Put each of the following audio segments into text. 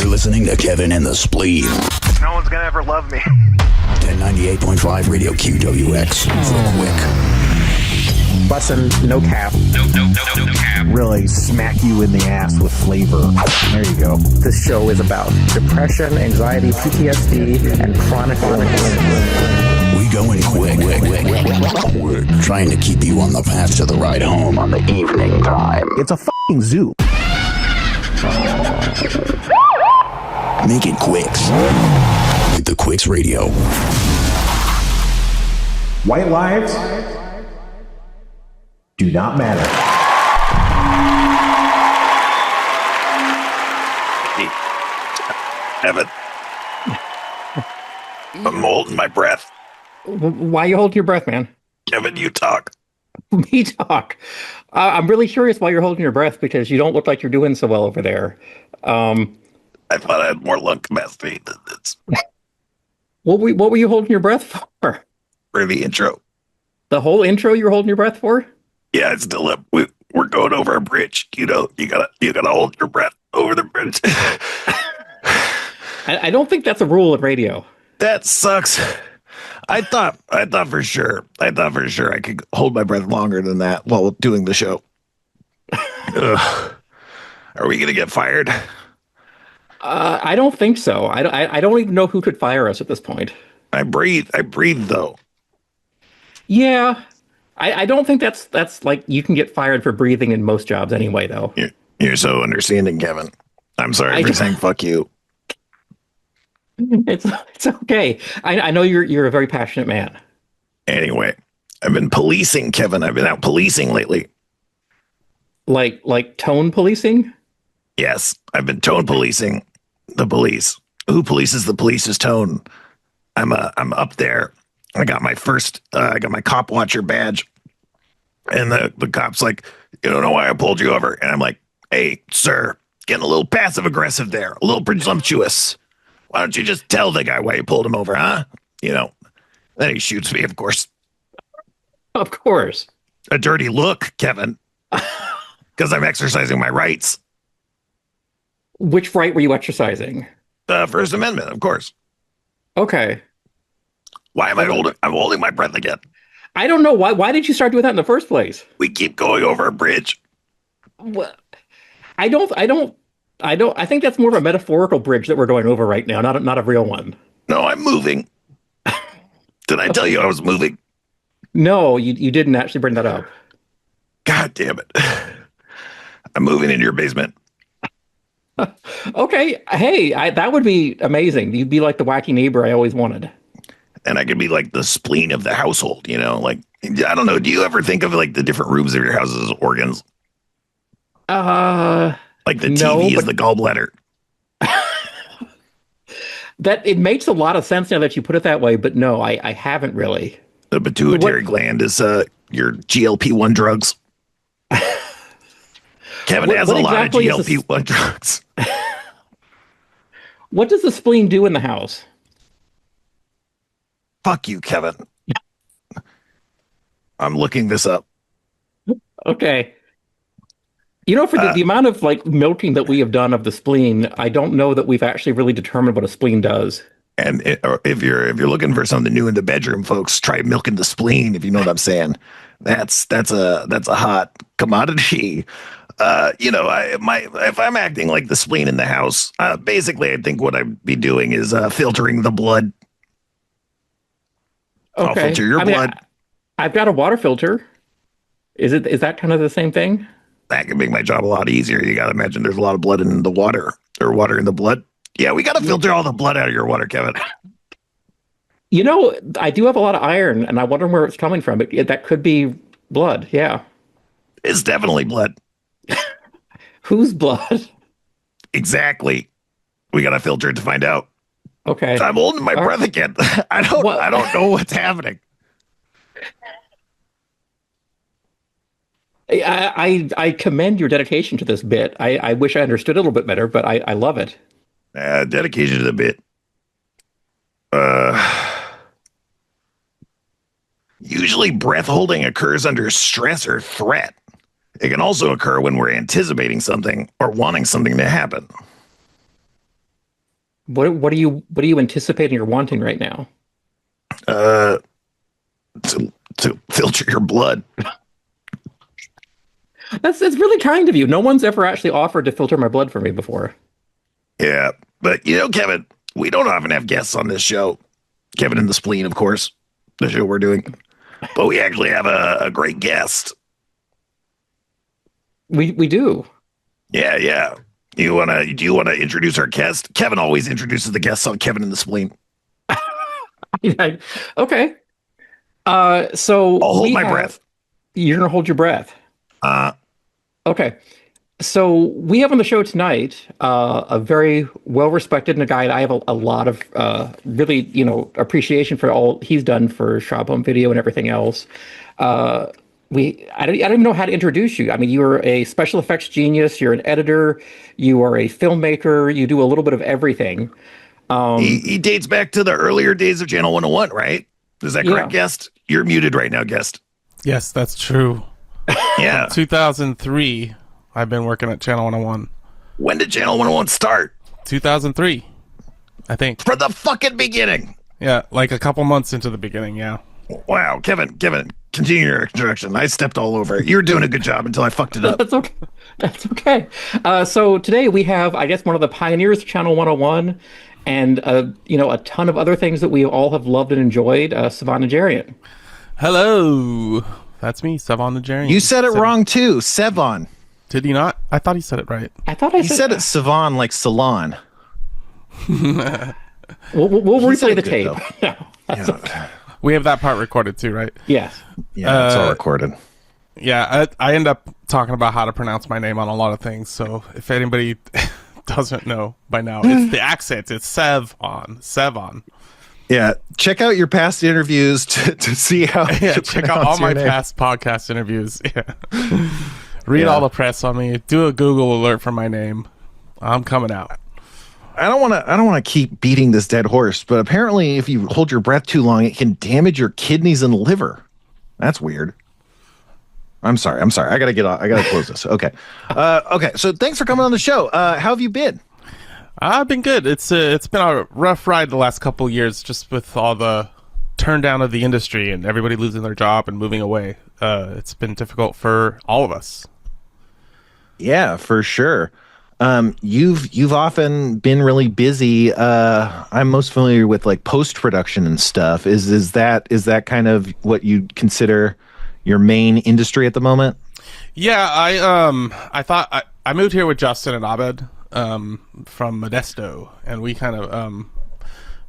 You're listening to Kevin and the Spleen. No one's gonna ever love me. 1098.5 Radio QWX. For quick. Bussin', no cap. No cap. Really smack you in the ass with flavor. There you go. This show is about depression, anxiety, PTSD, and chronic illness. We going quick. Trying to keep you on the path to the ride home on the evening time. It's a fucking zoo. Make it Quicks. With the Quicks Radio. White lives do not matter. Evan, I'm holding my breath. Why you hold your breath, man? Kevin, you talk. Me talk. I'm really curious why you're holding your breath, because you don't look like you're doing so well over there. I thought I had more lung capacity than this. What were you holding your breath for? For the intro. The whole intro you were holding your breath for? Yeah, it's still up. We're going over a bridge. You know, you gotta hold your breath over the bridge. I don't think that's a rule in radio. That sucks. I thought for sure I could hold my breath longer than that while doing the show. Ugh. Are we gonna get fired? I don't think so. I don't even know who could fire us at this point. I breathe though. Yeah. I don't think that's like you can get fired for breathing in most jobs anyway, though. You're so understanding, Kevin. I'm sorry for saying fuck you. It's okay. I know you're a very passionate man. Anyway, I've been policing, Kevin. I've been out policing lately. Like tone policing? Yes, I've been tone policing the police. Who polices the police's tone? I'm up there. I got my cop watcher badge, and the cop's like, you don't know why I pulled you over, and I'm like, hey, sir, getting a little passive aggressive there, a little presumptuous. Why don't you just tell the guy why you pulled him over, huh? You know. Then he shoots me, of course. Of course. A dirty look, Kevin, because I'm exercising my rights. Which right were you exercising? The First Amendment, of course. Okay. Why am I holding? I'm holding my breath again. I don't know why. Why did you start doing that in the first place? We keep going over a bridge. Well, I think that's more of a metaphorical bridge that we're going over right now, not a real one. No, I'm moving. Did I tell you I was moving? No, you didn't actually bring that up. God damn it! I'm moving into your basement. Okay, hey, that would be amazing. You'd be like the wacky neighbor I always wanted. And I could be like the spleen of the household, you know? Like, I don't know. Do you ever think of like the different rooms of your house as organs? Like the TV is the gallbladder. That it makes a lot of sense now that you put it that way, but no, I haven't really. The pituitary gland is your GLP-1 drugs. Kevin has a lot of GLP-1 drugs. What does the spleen do in the house? Fuck you, Kevin. I'm looking this up. Okay. You know, for the amount of like milking that we have done of the spleen, I don't know that we've actually really determined what a spleen does. And if you're looking for something new in the bedroom, folks, try milking the spleen. If you know what I'm saying, that's a hot commodity. You know, if I'm acting like the spleen in the house, basically, I think what I'd be doing is filtering the blood. Okay. I'll filter your blood. I've got a water filter. Is that kind of the same thing? That can make my job a lot easier. You got to imagine there's a lot of blood in the water, or water in the blood. Yeah, we got to filter all the blood out of your water, Kevin. You know, I do have a lot of iron, and I wonder where it's coming from. That could be blood. Yeah, it's definitely blood. Whose blood? Exactly. We got to filter it to find out. Okay. I'm holding my breath again. I don't know what's happening. I commend your dedication to this bit. I wish I understood it a little bit better, but I love it. Dedication to the bit. Usually breath holding occurs under stress or threat. It can also occur when we're anticipating something or wanting something to happen. What are you anticipating or wanting right now? Uh, to filter your blood. It's really kind of you. No one's ever actually offered to filter my blood for me before. Yeah, but Kevin, we don't often have guests on this show. Kevin and the Spleen, of course, the show we're doing. But we actually have a great guest. We do. Yeah. Do you wanna introduce our guest? Kevin always introduces the guests on Kevin and the Spleen. Okay. So I'll hold my breath. You're gonna hold your breath. Okay. So we have on the show tonight a very well-respected guy. I have a lot of really, appreciation for all he's done for Shop Home Video and everything else. I don't even know how to introduce you. I mean, you're a special effects genius. You're an editor. You are a filmmaker. You do a little bit of everything. He dates back to the earlier days of Channel 101, right? Is that correct, guest? You're muted right now, guest. Yes, that's true. Yeah. 2003, I've been working at Channel 101. When did Channel 101 start? 2003, I think. From the fucking beginning. Yeah, like a couple months into the beginning, yeah. Wow, Kevin, continue your introduction. I stepped all over it. You were doing a good job until I fucked it up. That's okay. So today we have, I guess, one of the pioneers of Channel 101 and, a ton of other things that we all have loved and enjoyed, Sevan Najarian. Hello. That's me, Sevan Najarian. You said it wrong too, Sevan. Did he not? I thought he said it right. I thought He said it Sevan like salon. We'll replay the tape. Yeah. We have that part recorded too, right? Yes. Yeah, it's all recorded. Yeah, I end up talking about how to pronounce my name on a lot of things, so if anybody doesn't know by now, it's the accent. It's Sevan. Yeah, check out your past interviews to see how. Yeah, check out all my past podcast interviews. Yeah. Read all the press on me. Do a Google alert for my name. I'm coming out. I don't want to keep beating this dead horse, but apparently, if you hold your breath too long, it can damage your kidneys and liver. That's weird. I'm sorry. I gotta get off. I gotta close this. Okay. Okay. So thanks for coming on the show. How have you been? I've been good. It's been a rough ride the last couple of years, just with all the turn down of the industry and everybody losing their job and moving away. It's been difficult for all of us. Yeah, for sure. You've often been really busy. I'm most familiar with like post-production and stuff. Is that kind of what you consider your main industry at the moment? Yeah, I thought I moved here with Justin and Abed from Modesto, and we kind of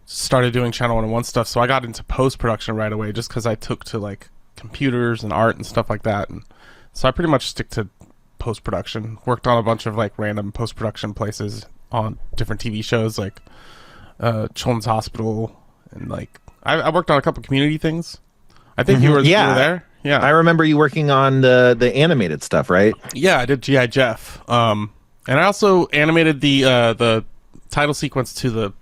started doing Channel 101 stuff. So I got into post-production right away just because I took to like computers and art and stuff like that. And so I pretty much stick to post-production. Worked on a bunch of like random post-production places on different TV shows like Children's Hospital, and like I worked on a couple community things. I think you were there. Yeah, I remember you working on the animated stuff, right? Yeah, I did G.I. Jeff. And I also animated the title sequence to the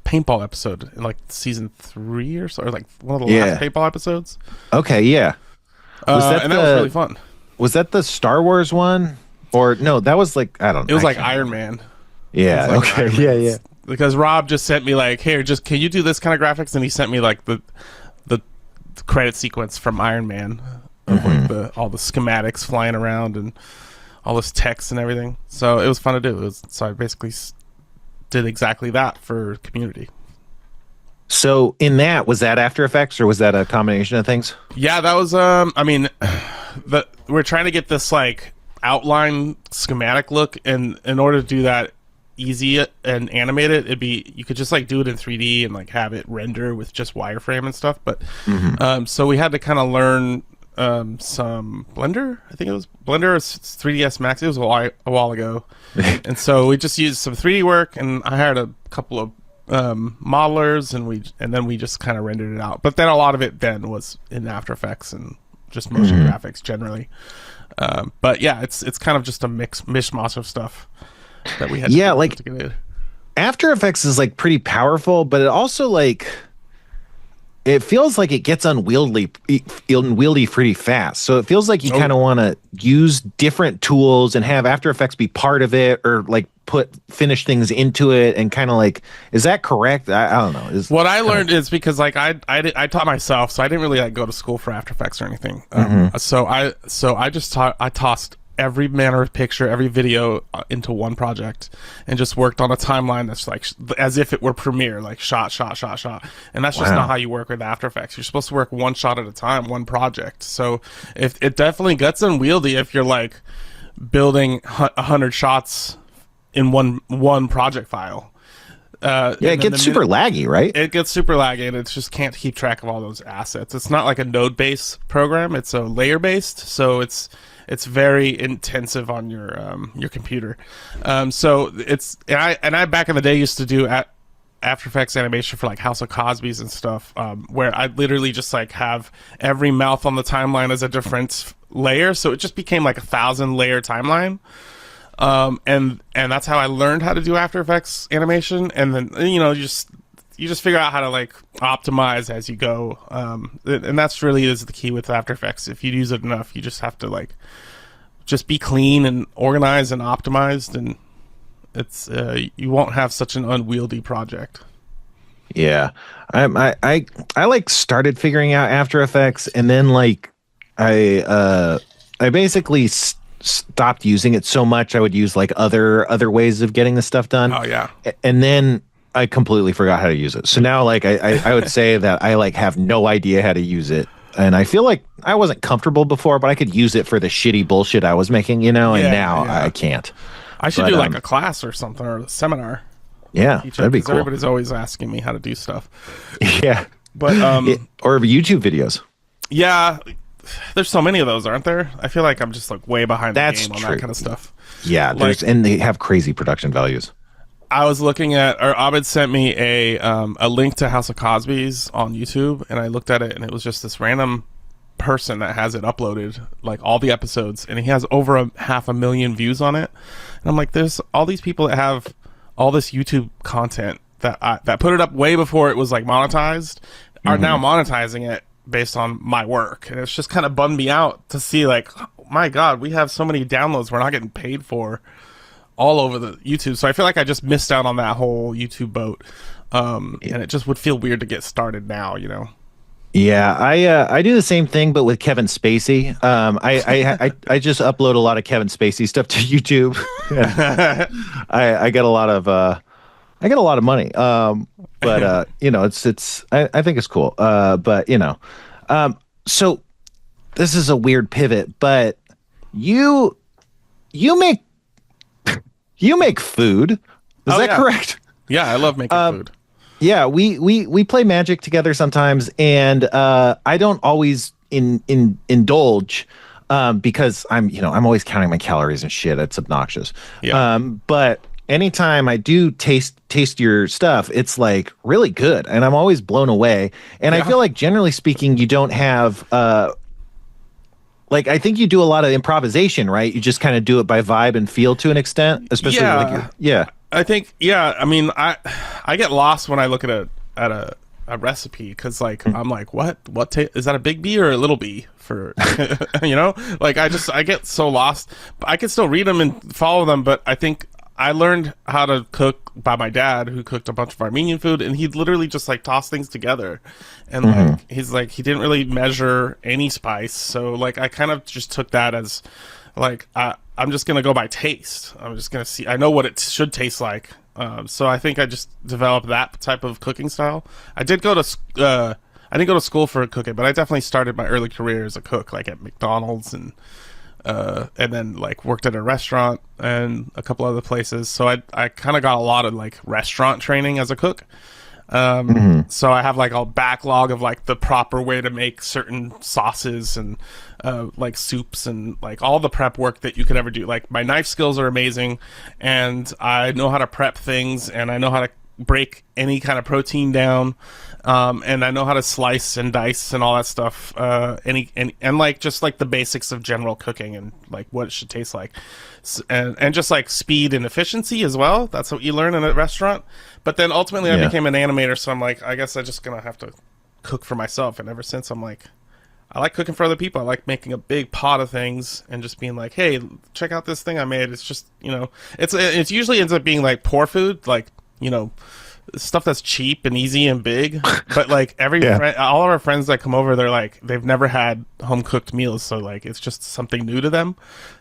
paintball episode in like season 3 or so, or like one of the last paintball episodes. Okay, yeah. That was really fun. Was that the Star Wars one? Or no, that was like, I don't know. It was like Iron Man. Yeah, like okay. Iron Man. Yeah. Because Rob just sent me like, here, just can you do this kind of graphics? And he sent me like the credit sequence from Iron Man of like all the schematics flying around and all this text and everything. So it was fun to do. So I basically did exactly that for Community. So in that, was that After Effects or was that a combination of things? Yeah, that was we're trying to get this like outline schematic look, and in order to do that easy and animate it, you could just like do it in 3D and like have it render with just wireframe and stuff. But so we had to kind of learn some Blender. I think it was Blender or 3ds Max. It was a while ago. And so we just used some 3D work, and I hired a couple of modelers, and then we just kind of rendered it out. But then a lot of it then was in After Effects and just motion graphics generally. But yeah, it's kind of just a mishmash of stuff that we had to like together. After Effects is like pretty powerful, but it also like it feels like it gets unwieldy pretty fast. So it feels like you kind of want to use different tools and have After Effects be part of it, or like finish things into it, and kind of like, is that correct? I don't know. What I learned is because like I taught myself, so I didn't really like go to school for After Effects or anything. So I just tossed every manner of picture, every video into one project, and just worked on a timeline that's like as if it were Premiere, like shot, and that's just not how you work with After Effects. You're supposed to work one shot at a time, one project. So if it definitely gets unwieldy if you're like building 100 shots in one project file. It gets super laggy, right? It gets super laggy, and it just can't keep track of all those assets. It's not like a node-based program; it's a layer-based, so it's very intensive on your computer. So it's and I back in the day used to do After Effects animation for like House of Cosby's and stuff, where I literally just like have every mouth on the timeline as a different layer, so it just became like 1,000-layer timeline. And that's how I learned how to do After Effects animation, and then you just figure out how to like optimize as you go, and that's really is the key with After Effects. If you use it enough, you just have to like just be clean and organized and optimized, and it's you won't have such an unwieldy project. Yeah, I like started figuring out After Effects, and then like I basically stopped using it so much. I would use like other ways of getting the stuff done. Oh yeah, and then I completely forgot how to use it. So now like I would say that I like have no idea how to use it, and I feel like I wasn't comfortable before, but I could use it for the shitty bullshit I was making, and now I can't. I should do like a class or something, or a seminar. Yeah, that'd be cool. Everybody's always asking me how to do stuff. Yeah, but or YouTube videos. Yeah, there's so many of those, aren't there? I feel like I'm just like way behind the game on that kind of stuff. Yeah, and they have crazy production values. I was looking at, or Abed sent me a link to House of Cosby's on YouTube, and I looked at it, and it was just this random person that has it uploaded, like all the episodes, and he has over 500,000 views on it. And I'm like, there's all these people that have all this YouTube content that put it up way before it was like monetized, are now monetizing it based on my work, and it's just kind of bummed me out to see like, oh, my God, we have so many downloads we're not getting paid for all over the YouTube. So I feel like I just missed out on that whole YouTube boat, and it just would feel weird to get started now, Yeah, I do the same thing, but with Kevin Spacey. I just upload a lot of Kevin Spacey stuff to YouTube. I get a lot of money. But it's I think it's cool. But so this is a weird pivot, but you make food. Is that correct? Yeah, I love making food. Yeah, we play Magic together sometimes, and I don't always indulge because I'm always counting my calories and shit. It's obnoxious. Yeah. But anytime I do taste your stuff, it's like really good, and I'm always blown away. And I feel like generally speaking, you don't have like, I think you do a lot of improvisation, right? You just kind of do it by vibe and feel to an extent, especially I think, I mean, I get lost when I look at a recipe, because like I'm like, what is that, a big B or a little B for like I get so lost. I can still read them and follow them, but I think I learned how to cook by my dad, who cooked a bunch of Armenian food, and he'd literally just like toss things together, and like he's like, he didn't really measure any spice, so like I kind of just took that as like I'm just gonna go by taste. I'm just gonna see. I know what it should taste like. So I think I just developed that type of cooking style. I didn't go to school for cooking, but I definitely started my early career as a cook, like at McDonald's, and then like worked at a restaurant and a couple other places. So I kind of got a lot of like restaurant training as a cook. So I have like a backlog of like the proper way to make certain sauces and like soups and like all the prep work that you could ever do. Like my knife skills are amazing, and I know how to prep things, and I know how to break any kind of protein down, and I know how to slice and dice and all that stuff, and like just like the basics of general cooking and like what it should taste like, and just like speed and efficiency as well. That's what you learn in a restaurant. But then ultimately I became an animator, so I'm like, I guess I'm just gonna have to cook for myself, and ever since I'm like, I like cooking for other people. I like making a big pot of things and just being like, hey, check out this thing I made. It's just, it's usually ends up being like poor food, like, stuff that's cheap and easy and big. But like all of our friends that come over, they're like, they've never had home cooked meals, so like it's just something new to them.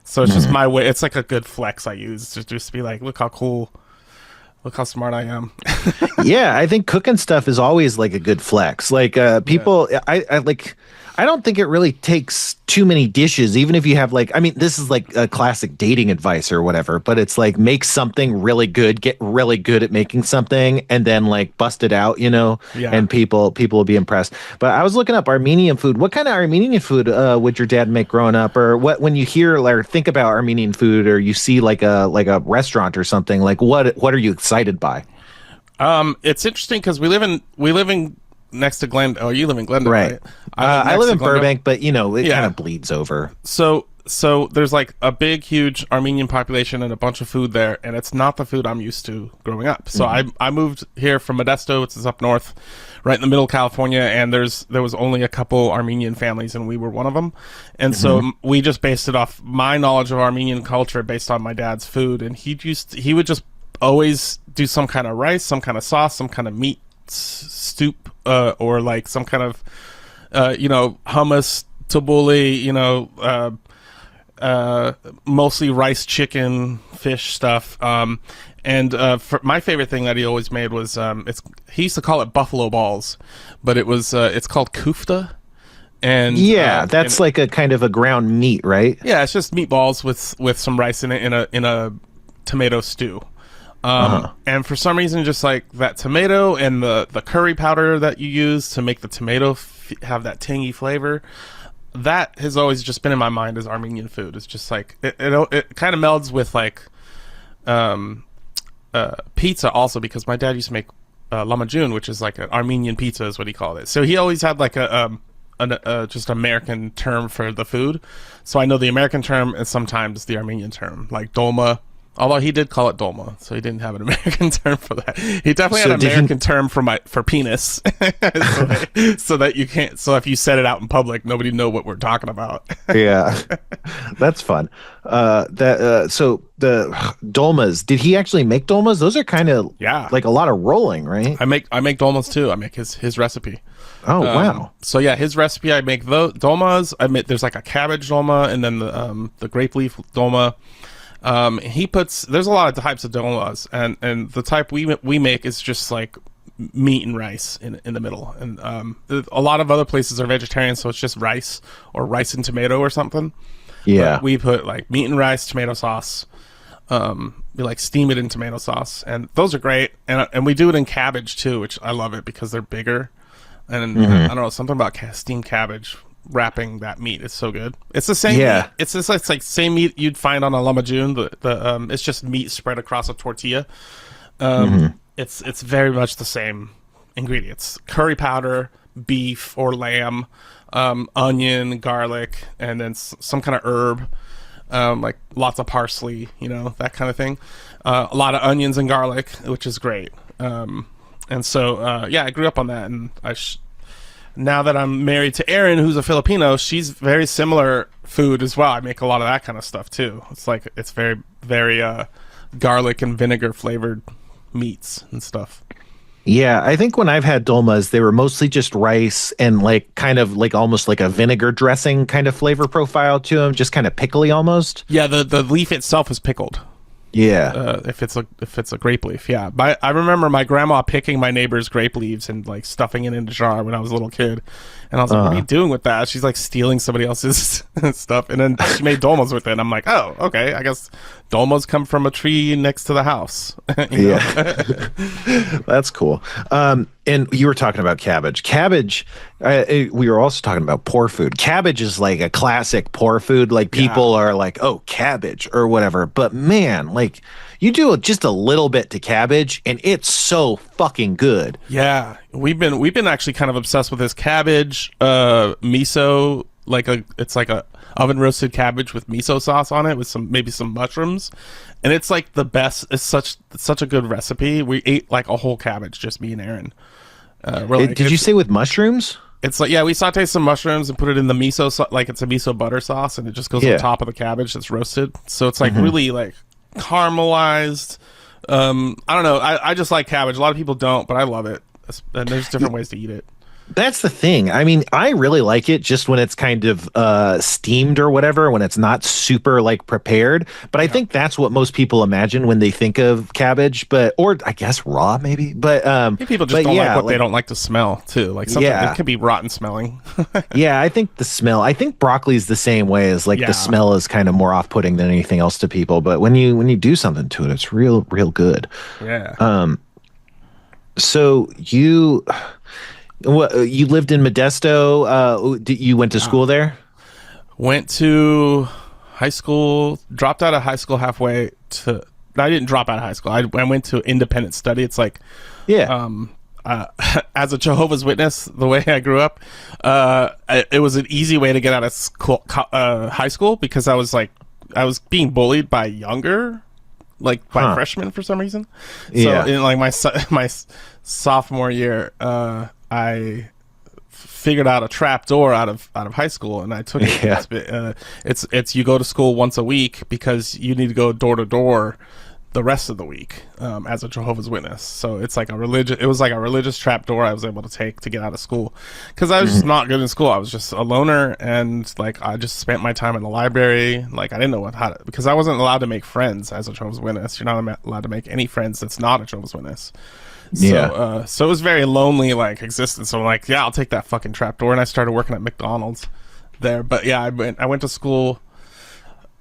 So it's just my way. It's like a good flex I use to just be like, look how cool, look how smart I am. Yeah, I think cooking stuff is always like a good flex. Like people, I don't think it really takes too many dishes, even if you have like, I mean, this is like a classic dating advice or whatever, but it's like make something really good, get really good at making something, and then like bust it out, and people will be impressed. But I was looking up Armenian food. What kind of Armenian food would your dad make growing up? Or what, when you hear or think about Armenian food, or you see like a restaurant or something, like what are you excited by? It's interesting because we live in next to Glendale. Oh, you live in Glendale, right? I live in Burbank, but it kind of bleeds over. So there's like a big, huge Armenian population and a bunch of food there, and it's not the food I'm used to growing up. So I moved here from Modesto, which is up north, right in the middle of California, and there was only a couple Armenian families, and we were one of them. And so we just based it off my knowledge of Armenian culture based on my dad's food, and he would just always do some kind of rice, some kind of sauce, some kind of meat soup, or like some kind of hummus, tabbouleh, mostly rice, chicken, fish stuff. For my favorite thing that he always made was he used to call it buffalo balls, but it's called kufta. And that's like a kind of a ground meat, right? Yeah, it's just meatballs with some rice in it in a tomato stew. And for some reason, just like that tomato and the curry powder that you use to make the tomato have that tangy flavor, that has always just been in my mind as Armenian food. It's just like it kind of melds with like pizza also, because my dad used to make lahmacun, which is like an Armenian pizza is what he called it. So he always had like a just American term for the food. So I know the American term and sometimes the Armenian term, like dolma. Although he did call it dolma, so he didn't have an American term for that. He definitely had an American term for penis, so that you can't. So if you said it out in public, nobody know what we're talking about. Yeah, that's fun. So the dolmas. Did he actually make dolmas? Those are kind of like a lot of rolling, right? I make dolmas too. I make his recipe. Oh wow! So yeah, his recipe. I make those dolmas. There's like a cabbage dolma, and then the grape leaf dolma. There's a lot of types of dolmas, and the type we make is just like meat and rice in the middle. And a lot of other places are vegetarian, so it's just rice or rice and tomato or something. Yeah, but we put like meat and rice, tomato sauce. We like steam it in tomato sauce, and those are great. And we do it in cabbage too, which I love it because they're bigger. And I don't know, something about steamed cabbage wrapping that meat is so good. It's the same meat. It's just like same meat you'd find on a lahmacun. It's just meat spread across a tortilla. It's very much the same ingredients: curry powder, beef or lamb, onion, garlic, and then some kind of herb, like lots of parsley, that kind of thing. A lot of onions and garlic, which is great. And so I grew up on that, and now that I'm married to Erin, who's a Filipino, she's very similar food as well. I make a lot of that kind of stuff too. It's very, very garlic and vinegar flavored meats and stuff. Yeah, I think when I've had dolmas, they were mostly just rice and like kind of like almost like a vinegar dressing kind of flavor profile to them, just kind of pickly almost. Yeah, the leaf itself is pickled. Yeah, if it's a grape leaf, yeah. I remember my grandma picking my neighbor's grape leaves and like stuffing it in a jar when I was a little kid, and I was like, "What are you doing with that?" She's like stealing somebody else's stuff, and then she made dolmas with it. And I'm like, "Oh, okay. I guess dolmas come from a tree next to the house." Yeah, that's cool. And you were talking about cabbage. Cabbage. We were also talking about poor food. Cabbage is like a classic poor food. Like people are like, "Oh, cabbage" or whatever. But man, like you do just a little bit to cabbage, and it's so fucking good. Yeah, we've been actually kind of obsessed with this cabbage, miso. It's like a oven roasted cabbage with miso sauce on it with maybe some mushrooms, and it's like the best. It's such a good recipe. We ate like a whole cabbage, just me and Erin. Did you say with mushrooms? It's like, yeah, we saute some mushrooms and put it in the miso, like it's a miso butter sauce, and it just goes on top of the cabbage that's roasted. So it's like really like caramelized. I don't know. I just like cabbage. A lot of people don't, but I love it. And there's different ways to eat it. That's the thing. I mean, I really like it just when it's kind of steamed or whatever, when it's not super like prepared. But I think that's what most people imagine when they think of cabbage, or I guess raw maybe. But I think people just don't like what they don't like to smell too. Like sometimes it could be rotten smelling. Yeah, I think the smell. I think broccoli is the same way. As like the smell is kind of more off-putting than anything else to people. But when you do something to it, it's real good. Yeah. So you lived in Modesto. You went to school there? Went to high school, dropped out of high school halfway to... I didn't drop out of high school. I went to independent study. It's like... Yeah. As a Jehovah's Witness, the way I grew up, it was an easy way to get out of school, high school, because I was being bullied by freshmen for some reason. So in like my sophomore year, I figured out a trap door out of high school, and I took it. Yeah. It's you go to school once a week because you need to go door to door the rest of the week as a Jehovah's Witness. So it's like it was like a religious trap door I was able to take to get out of school, because I was just not good in school. I was just a loner, and like I just spent my time in the library. Like I didn't know because I wasn't allowed to make friends as a Jehovah's Witness. You're not allowed to make any friends that's not a Jehovah's Witness. So, so it was very lonely, like, existence. So I'm like, yeah, I'll take that fucking trapdoor, and I started working at McDonald's there. But yeah, I went to school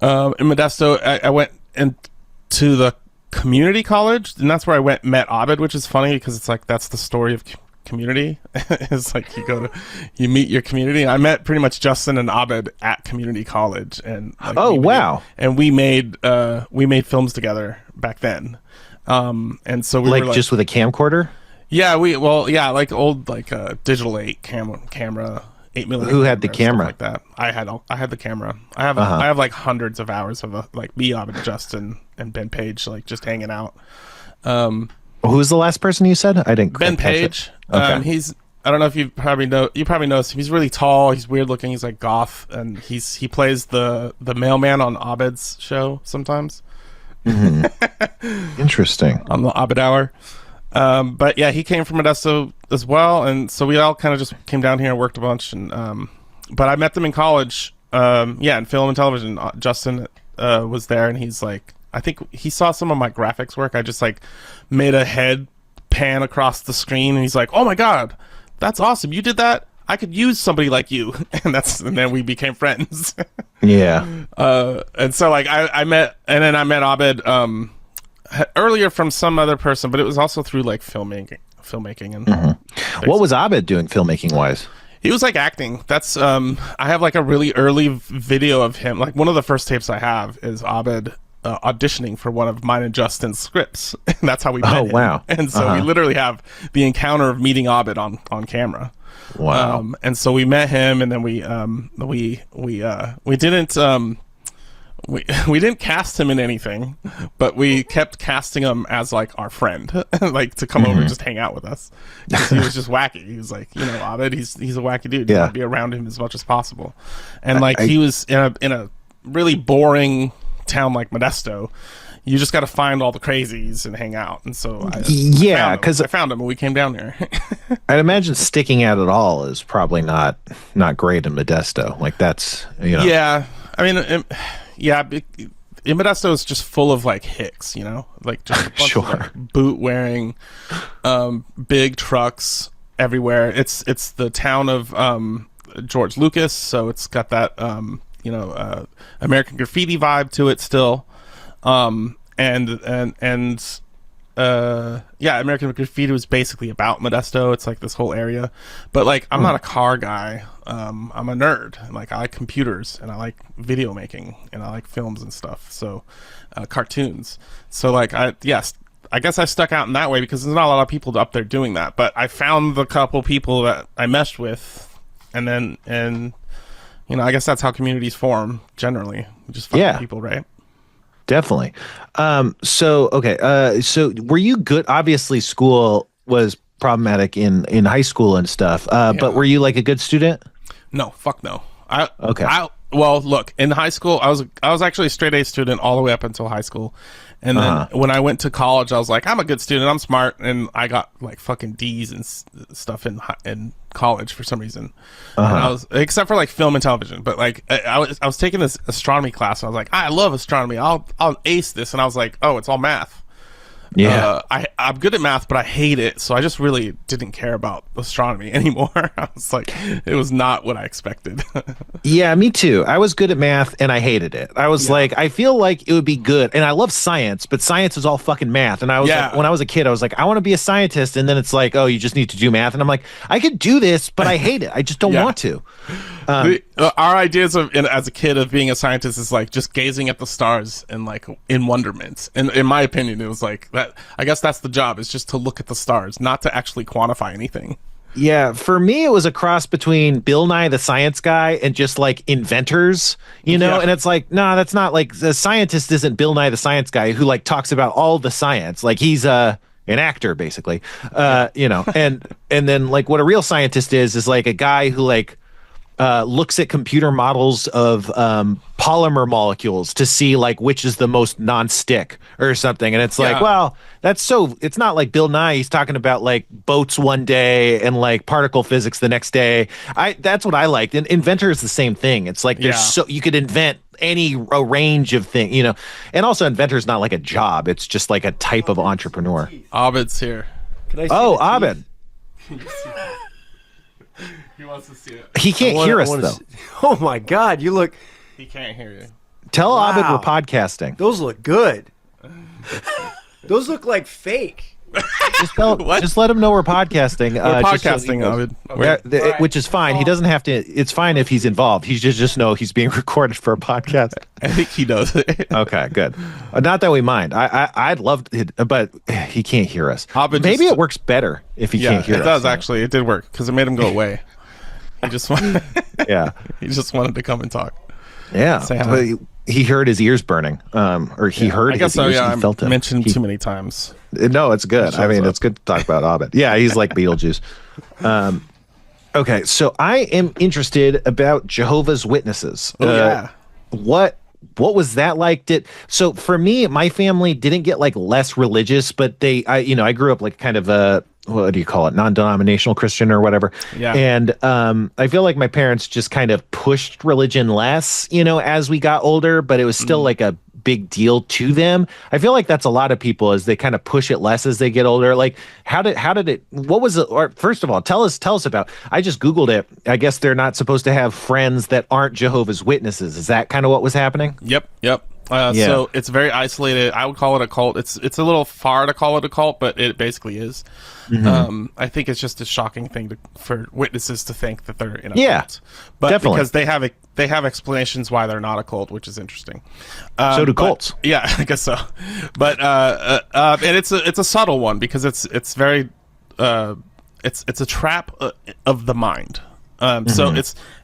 in Modesto. I went into the community college, and that's where I met Abed, which is funny because it's like that's the story of community. It's like you meet your community. I met pretty much Justin and Abed at community college, and like, we made films together back then. And so we were like just with a camcorder. Yeah, like old digital 8 camera 8mm. Who had the camera? Like that. I had the camera. I have like hundreds of hours of like me, Abed, Justin, and Ben Page like just hanging out. Who was the last person you said? I didn't. Ben Page. Okay. I don't know if you probably know him. He's really tall. He's weird looking. He's like goth, and he plays the mailman on Abed's show sometimes. Mm-hmm. Interesting. On the Abed Hour. But yeah, he came from Modesto as well, and so we all kind of just came down here and worked a bunch. And but I met them in college. In film and television. Justin was there, and he's like, I think he saw some of my graphics work. I just like made a head pan across the screen, and he's like, "Oh my god, that's awesome! You did that. I could use somebody like you." And then we became friends. Yeah. And so like I met Abed earlier from some other person, but it was also through like filmmaking and What was Abed doing filmmaking wise? He was like acting. That's I have like a really early video of him. Like one of the first tapes I have is Abed auditioning for one of mine and Justin's scripts. And that's how we met him. Wow. And so we literally have the encounter of meeting Abed on camera. Wow. And so we met him, and then we didn't cast him in anything, but we kept casting him as like our friend, like to come over and just hang out with us. He was just wacky. He was like, Abed, he's a wacky dude. You want to be around him as much as possible. And like he was in a really boring town like Modesto. You just got to find all the crazies and hang out. And so I found him when we came down there. I'd imagine sticking out at all is probably not great in Modesto. Like that's, Yeah. I mean, in Modesto is just full of like hicks, like just a bunch of like, boot wearing, big trucks everywhere. It's the town of George Lucas, so it's got that American Graffiti vibe to it still. American Graffiti was basically about Modesto. It's like this whole area, but like I'm not a car guy. I'm a nerd. Like I like computers, and I like video making, and I like films and stuff. So cartoons. So like I guess I stuck out in that way because there's not a lot of people up there doing that. But I found the couple people that I meshed with, and I guess that's how communities form generally. You just find people, right? Definitely. So were you good? Obviously school was problematic in high school and stuff. But were you like a good student? No, fuck no. Okay. Well, look, in high school, I was actually a straight A student all the way up until high school. And then when I went to college, I was like, I'm a good student. I'm smart. And I got like fucking D's and stuff in college for some reason. And I was, except for like film and television. But like I was taking this astronomy class. And I was like, I love astronomy. I'll ace this. And I was like, oh, it's all math. Yeah. I'm good at math, but I hate it. So I just really didn't care about astronomy anymore. I was like, it was not what I expected. Yeah, me too. I was good at math and I hated it. I was like, I feel like it would be good. And I love science, but science is all fucking math. And I was like, when I was a kid, I was like, I want to be a scientist. And then it's like, oh, you just need to do math. And I'm like, I could do this, but I hate it. I just don't want to. Our ideas of as a kid of being a scientist is like just gazing at the stars and like in wonderment. And in my opinion, it was like that. I guess that's the job, is just to look at the stars, not to actually quantify anything. Yeah, for me, it was a cross between Bill Nye the Science Guy and just like inventors, you know. And it's like, no, that's not like, the scientist isn't Bill Nye the Science Guy who like talks about all the science. Like he's an actor basically, you know. And then like what a real scientist is like a guy who like looks at computer models of polymer molecules to see like which is the most non-stick or something. And it's like, well, it's not like Bill Nye. He's talking about like boats one day and like particle physics the next day. That's what I liked. And inventor is the same thing. It's like you could invent a range of things, you know. And also inventor is not like a job. It's just like a type of entrepreneur. Abed's here. Can I see Abed. He wants to see it. He can't hear us though. Oh my God, you look. He can't hear you. Tell Abed we're podcasting. Those look good. Those look like fake. Just let him know we're podcasting. We're podcasting, Abed. Okay. Which is fine. He doesn't have to. It's fine if he's involved. He just know he's being recorded for a podcast. I think he knows it. Okay, good. Not that we mind. I'd love it, but he can't hear us. Maybe it works better if he can't hear us. It does actually. It did work because it made him go away. He just wanted. He just wanted to come and talk. Yeah. Say hi. He heard his ears burning, or he heard. I guess his ears. Yeah, he felt it. Mentioned too many times. No, it's good. I mean, it's good to talk about Abed. Yeah, he's like Beetlejuice. Okay, so I am interested about Jehovah's Witnesses. What was that like? So for me, my family didn't get like less religious, but I grew up like kind of a, what do you call it, non-denominational Christian or whatever. Yeah. And I feel like my parents just kind of pushed religion less, you know, as we got older, but it was still like a big deal to them. I feel like that's a lot of people, as they kind of push it less as they get older. Like what was it? Or first of all, tell us about, I just Googled it. I guess they're not supposed to have friends that aren't Jehovah's Witnesses. Is that kind of what was happening? Yep. So it's very isolated. I would call it a cult. It's a little far to call it a cult, but it basically is. Mm-hmm. I think it's just a shocking thing for witnesses to think that they're in a cult. But definitely. Because they have explanations why they're not a cult, which is interesting. So do cults. Yeah, I guess so. But and it's a subtle one, because it's very it's a trap of the mind. So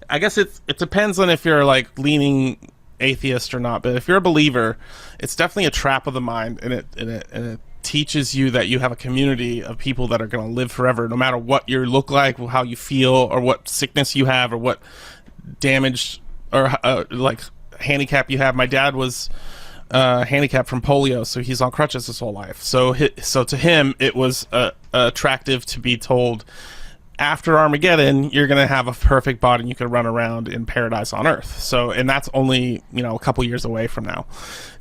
I guess it depends on if you're like leaning atheist or not, but if you're a believer, it's definitely a trap of the mind, and it teaches you that you have a community of people that are going to live forever, no matter what you look like, how you feel, or what sickness you have, or what damage or like handicap you have. My dad was handicapped from polio, so he's on crutches his whole life. So to him, it was attractive to be told, after Armageddon, you're going to have a perfect body and you can run around in paradise on Earth. So, and that's only, a couple years away from now,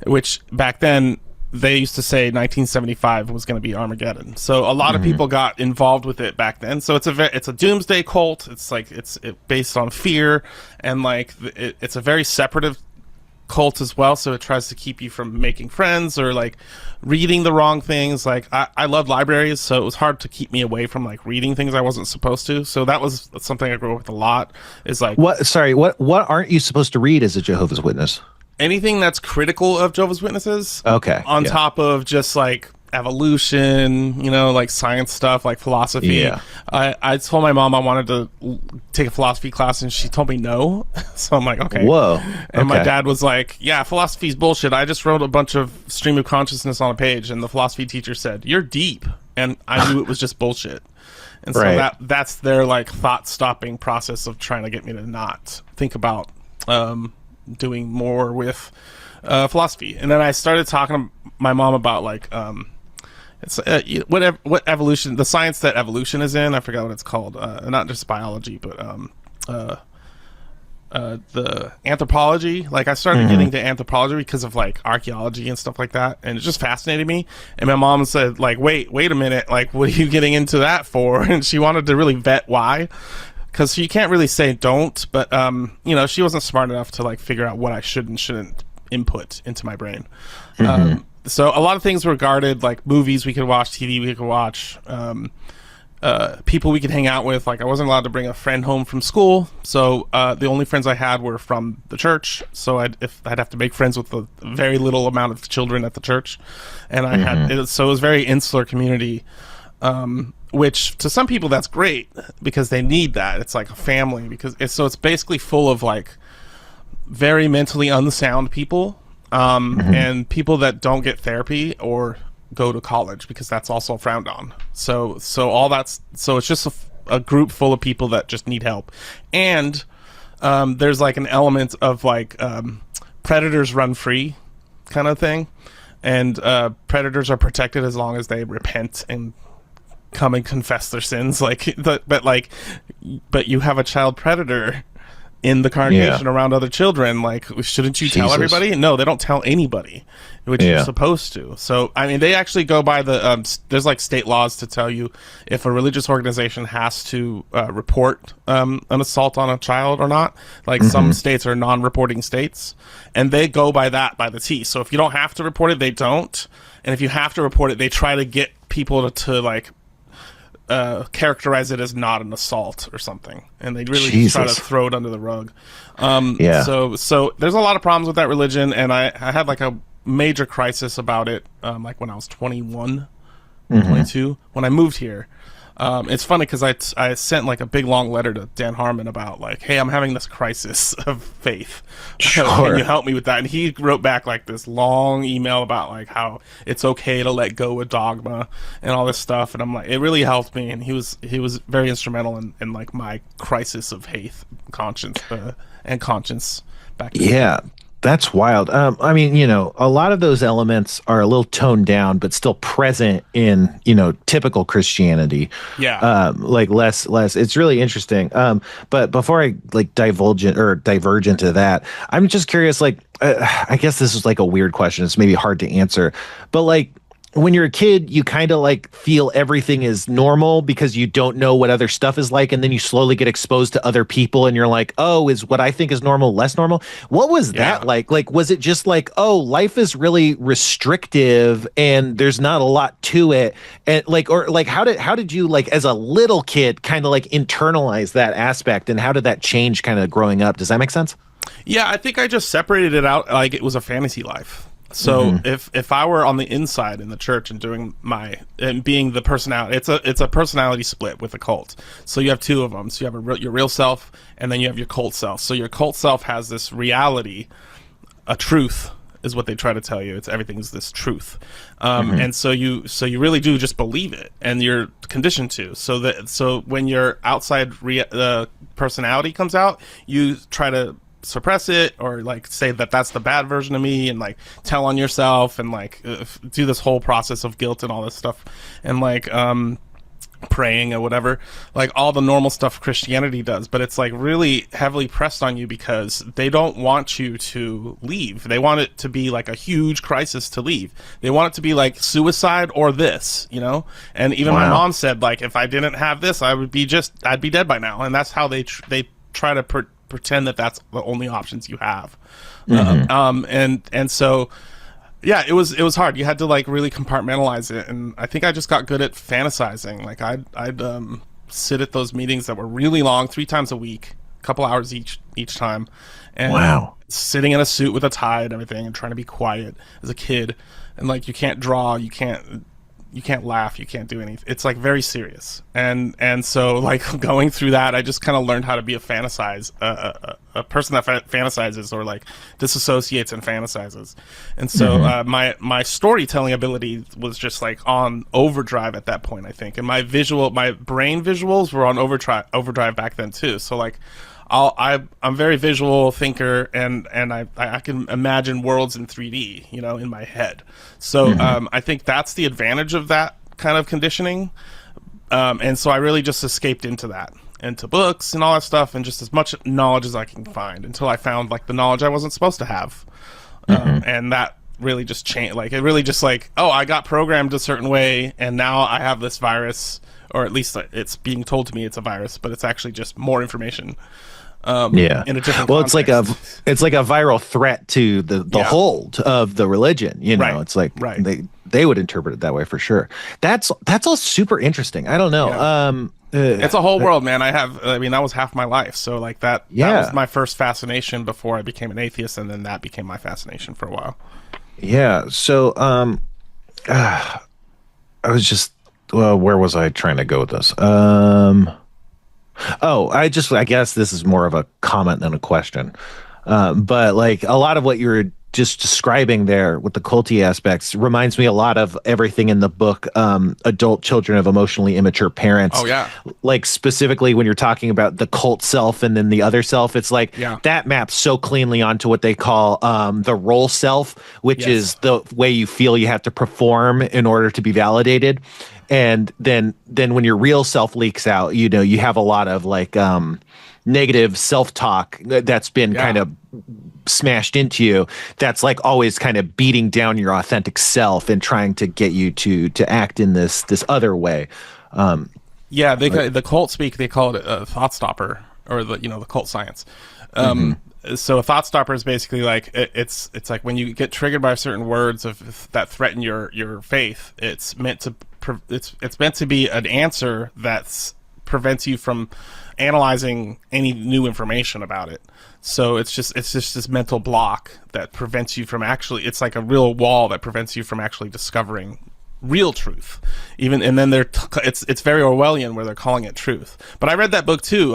which back then they used to say 1975 was going to be Armageddon. So a lot of people got involved with it back then. So it's a doomsday cult. It's like, it's based on fear, and like it's a very separative cult as well, so it tries to keep you from making friends or like reading the wrong things. Like I love libraries, so it was hard to keep me away from like reading things I wasn't supposed to. So that was something I grew up with a lot, is like, what aren't you supposed to read as a Jehovah's Witness? Anything that's critical of Jehovah's Witnesses. Okay. On top of just like evolution, like science stuff, like philosophy. Yeah. I told my mom I wanted to take a philosophy class, and she told me no. So I'm like, okay. Whoa. And my dad was like, yeah, philosophy's bullshit. I just wrote a bunch of stream of consciousness on a page, and the philosophy teacher said, you're deep. and I knew it was just bullshit. And so Right. that's their like thought stopping process of trying to get me to not think about doing more with philosophy. And then I started talking to my mom about like it's what evolution, the science that evolution is in. I forgot what it's called. Not just biology, but the anthropology. Like I started getting to anthropology because of like archaeology and stuff like that, and it just fascinated me. And my mom said like, wait a minute, like what are you getting into that for? And she wanted to really vet why, because you can't really say don't, but you know, she wasn't smart enough to like figure out what I should and shouldn't input into my brain. So a lot of things were guarded, like movies we could watch, TV we could watch, people we could hang out with. Like I wasn't allowed to bring a friend home from school, so the only friends I had were from the church. So I'd have to make friends with a very little amount of children at the church, and I had so it was very insular community, which to some people that's great because they need that. It's like a family because it's basically full of like very mentally unsound people, and people that don't get therapy or go to college because that's also frowned on. So it's just a group full of people that just need help. And there's like an element of like predators run free kind of thing, and predators are protected as long as they repent and come and confess their sins. Like but you have a child predator in the congregation around other children. Like, shouldn't you tell everybody? No, they don't tell anybody, which you're supposed to. So I mean, they actually go by the there's like state laws to tell you if a religious organization has to report an assault on a child or not. Like some states are non-reporting states, and they go by that by the T. So if you don't have to report it, they don't, and if you have to report it, they try to get people to like characterize it as not an assault or something, and they really just try to throw it under the rug. So there's a lot of problems with that religion, and I had like a major crisis about it like when I was 21, 22, when I moved here. It's funny because I sent like a big long letter to Dan Harmon about like, hey, I'm having this crisis of faith. Can you help me with that? And he wrote back like this long email about like how it's okay to let go of dogma and all this stuff. And I'm like, it really helped me. And he was very instrumental in like my crisis of faith, conscience back then. Yeah. That's wild. I mean, you know, a lot of those elements are a little toned down, but still present in, you know, typical Christianity. Yeah. Like less. It's really interesting. But before I like diverge into that, I'm just curious. Like, I guess this is like a weird question. It's maybe hard to answer, but like, when you're a kid, you kind of like feel everything is normal because you don't know what other stuff is like. And then you slowly get exposed to other people and you're like, oh, is what I think is normal less normal? What was that like? Like, was it just like, oh, life is really restrictive and there's not a lot to it? And like, or like, how did you like as a little kid kind of like internalize that aspect, and how did that change kind of growing up? Does that make sense? Yeah, I think I just separated it out like it was a fantasy life. So if I were on the inside in the church and doing and being the personality, it's a personality split with a cult. So you have two of them. So you have your real self, and then you have your cult self. So your cult self has this reality, a truth is what they try to tell you. It's everything's this truth, and so you really do just believe it, and you're conditioned to. So when your outside personality comes out, you try to suppress it or like say that that's the bad version of me, and like tell on yourself, and like do this whole process of guilt and all this stuff, and like praying or whatever, like all the normal stuff Christianity does. But it's like really heavily pressed on you because they don't want you to leave. They want it to be like a huge crisis to leave. They want it to be like suicide or this, you know. And even my mom said like, if I didn't have this, I'd be dead by now. And that's how they try to pretend that that's the only options you have. And so yeah, it was hard. You had to like really compartmentalize it, and I think I just got good at fantasizing. Like I'd sit at those meetings that were really long, 3 times a week, a couple hours each time, and sitting in a suit with a tie and everything, and trying to be quiet as a kid. And like you can't draw, you can't you can't laugh, you can't do anything. It's like very serious. And so like going through that, I just kind of learned how to be a person that fantasizes or like disassociates and fantasizes. And so my storytelling ability was just like on overdrive at that point, I think. And my brain visuals were on overdrive back then too. So like I'm a very visual thinker, and I can imagine worlds in 3D, you know, in my head. So I think that's the advantage of that kind of conditioning. And so I really just escaped into books and all that stuff, and just as much knowledge as I can find until I found like the knowledge I wasn't supposed to have. And that really just changed. Like it really just like, oh, I got programmed a certain way, and now I have this virus, or at least it's being told to me it's a virus, but it's actually just more information. In a different context. it's like a viral threat to the hold of the religion, you know. Right. It's like they would interpret it that way for sure. That's all super interesting. I don't know. It's a whole world, man. That was half my life. So like that was my first fascination before I became an atheist, and then that became my fascination for a while. Yeah. So I was just, where was I trying to go with this? I guess this is more of a comment than a question. But like a lot of what you were just describing there with the culty aspects reminds me a lot of everything in the book, Adult Children of Emotionally Immature Parents. Oh, yeah. Like specifically when you're talking about the cult self and then the other self, it's like that maps so cleanly onto what they call the role self, which is the way you feel you have to perform in order to be validated. And then when your real self leaks out, you know, you have a lot of like negative self-talk that's been kind of smashed into you. That's like always kind of beating down your authentic self and trying to get you to act in this other way. The cult speak, they call it a thought stopper, or the cult science. So a thought stopper is basically like it's like when you get triggered by certain words that threaten your faith. It's meant to be an answer that prevents you from analyzing any new information about it. So it's just this mental block that prevents you from actually. It's like a real wall that prevents you from actually discovering real truth. And then it's very Orwellian where they're calling it truth. But I read that book too.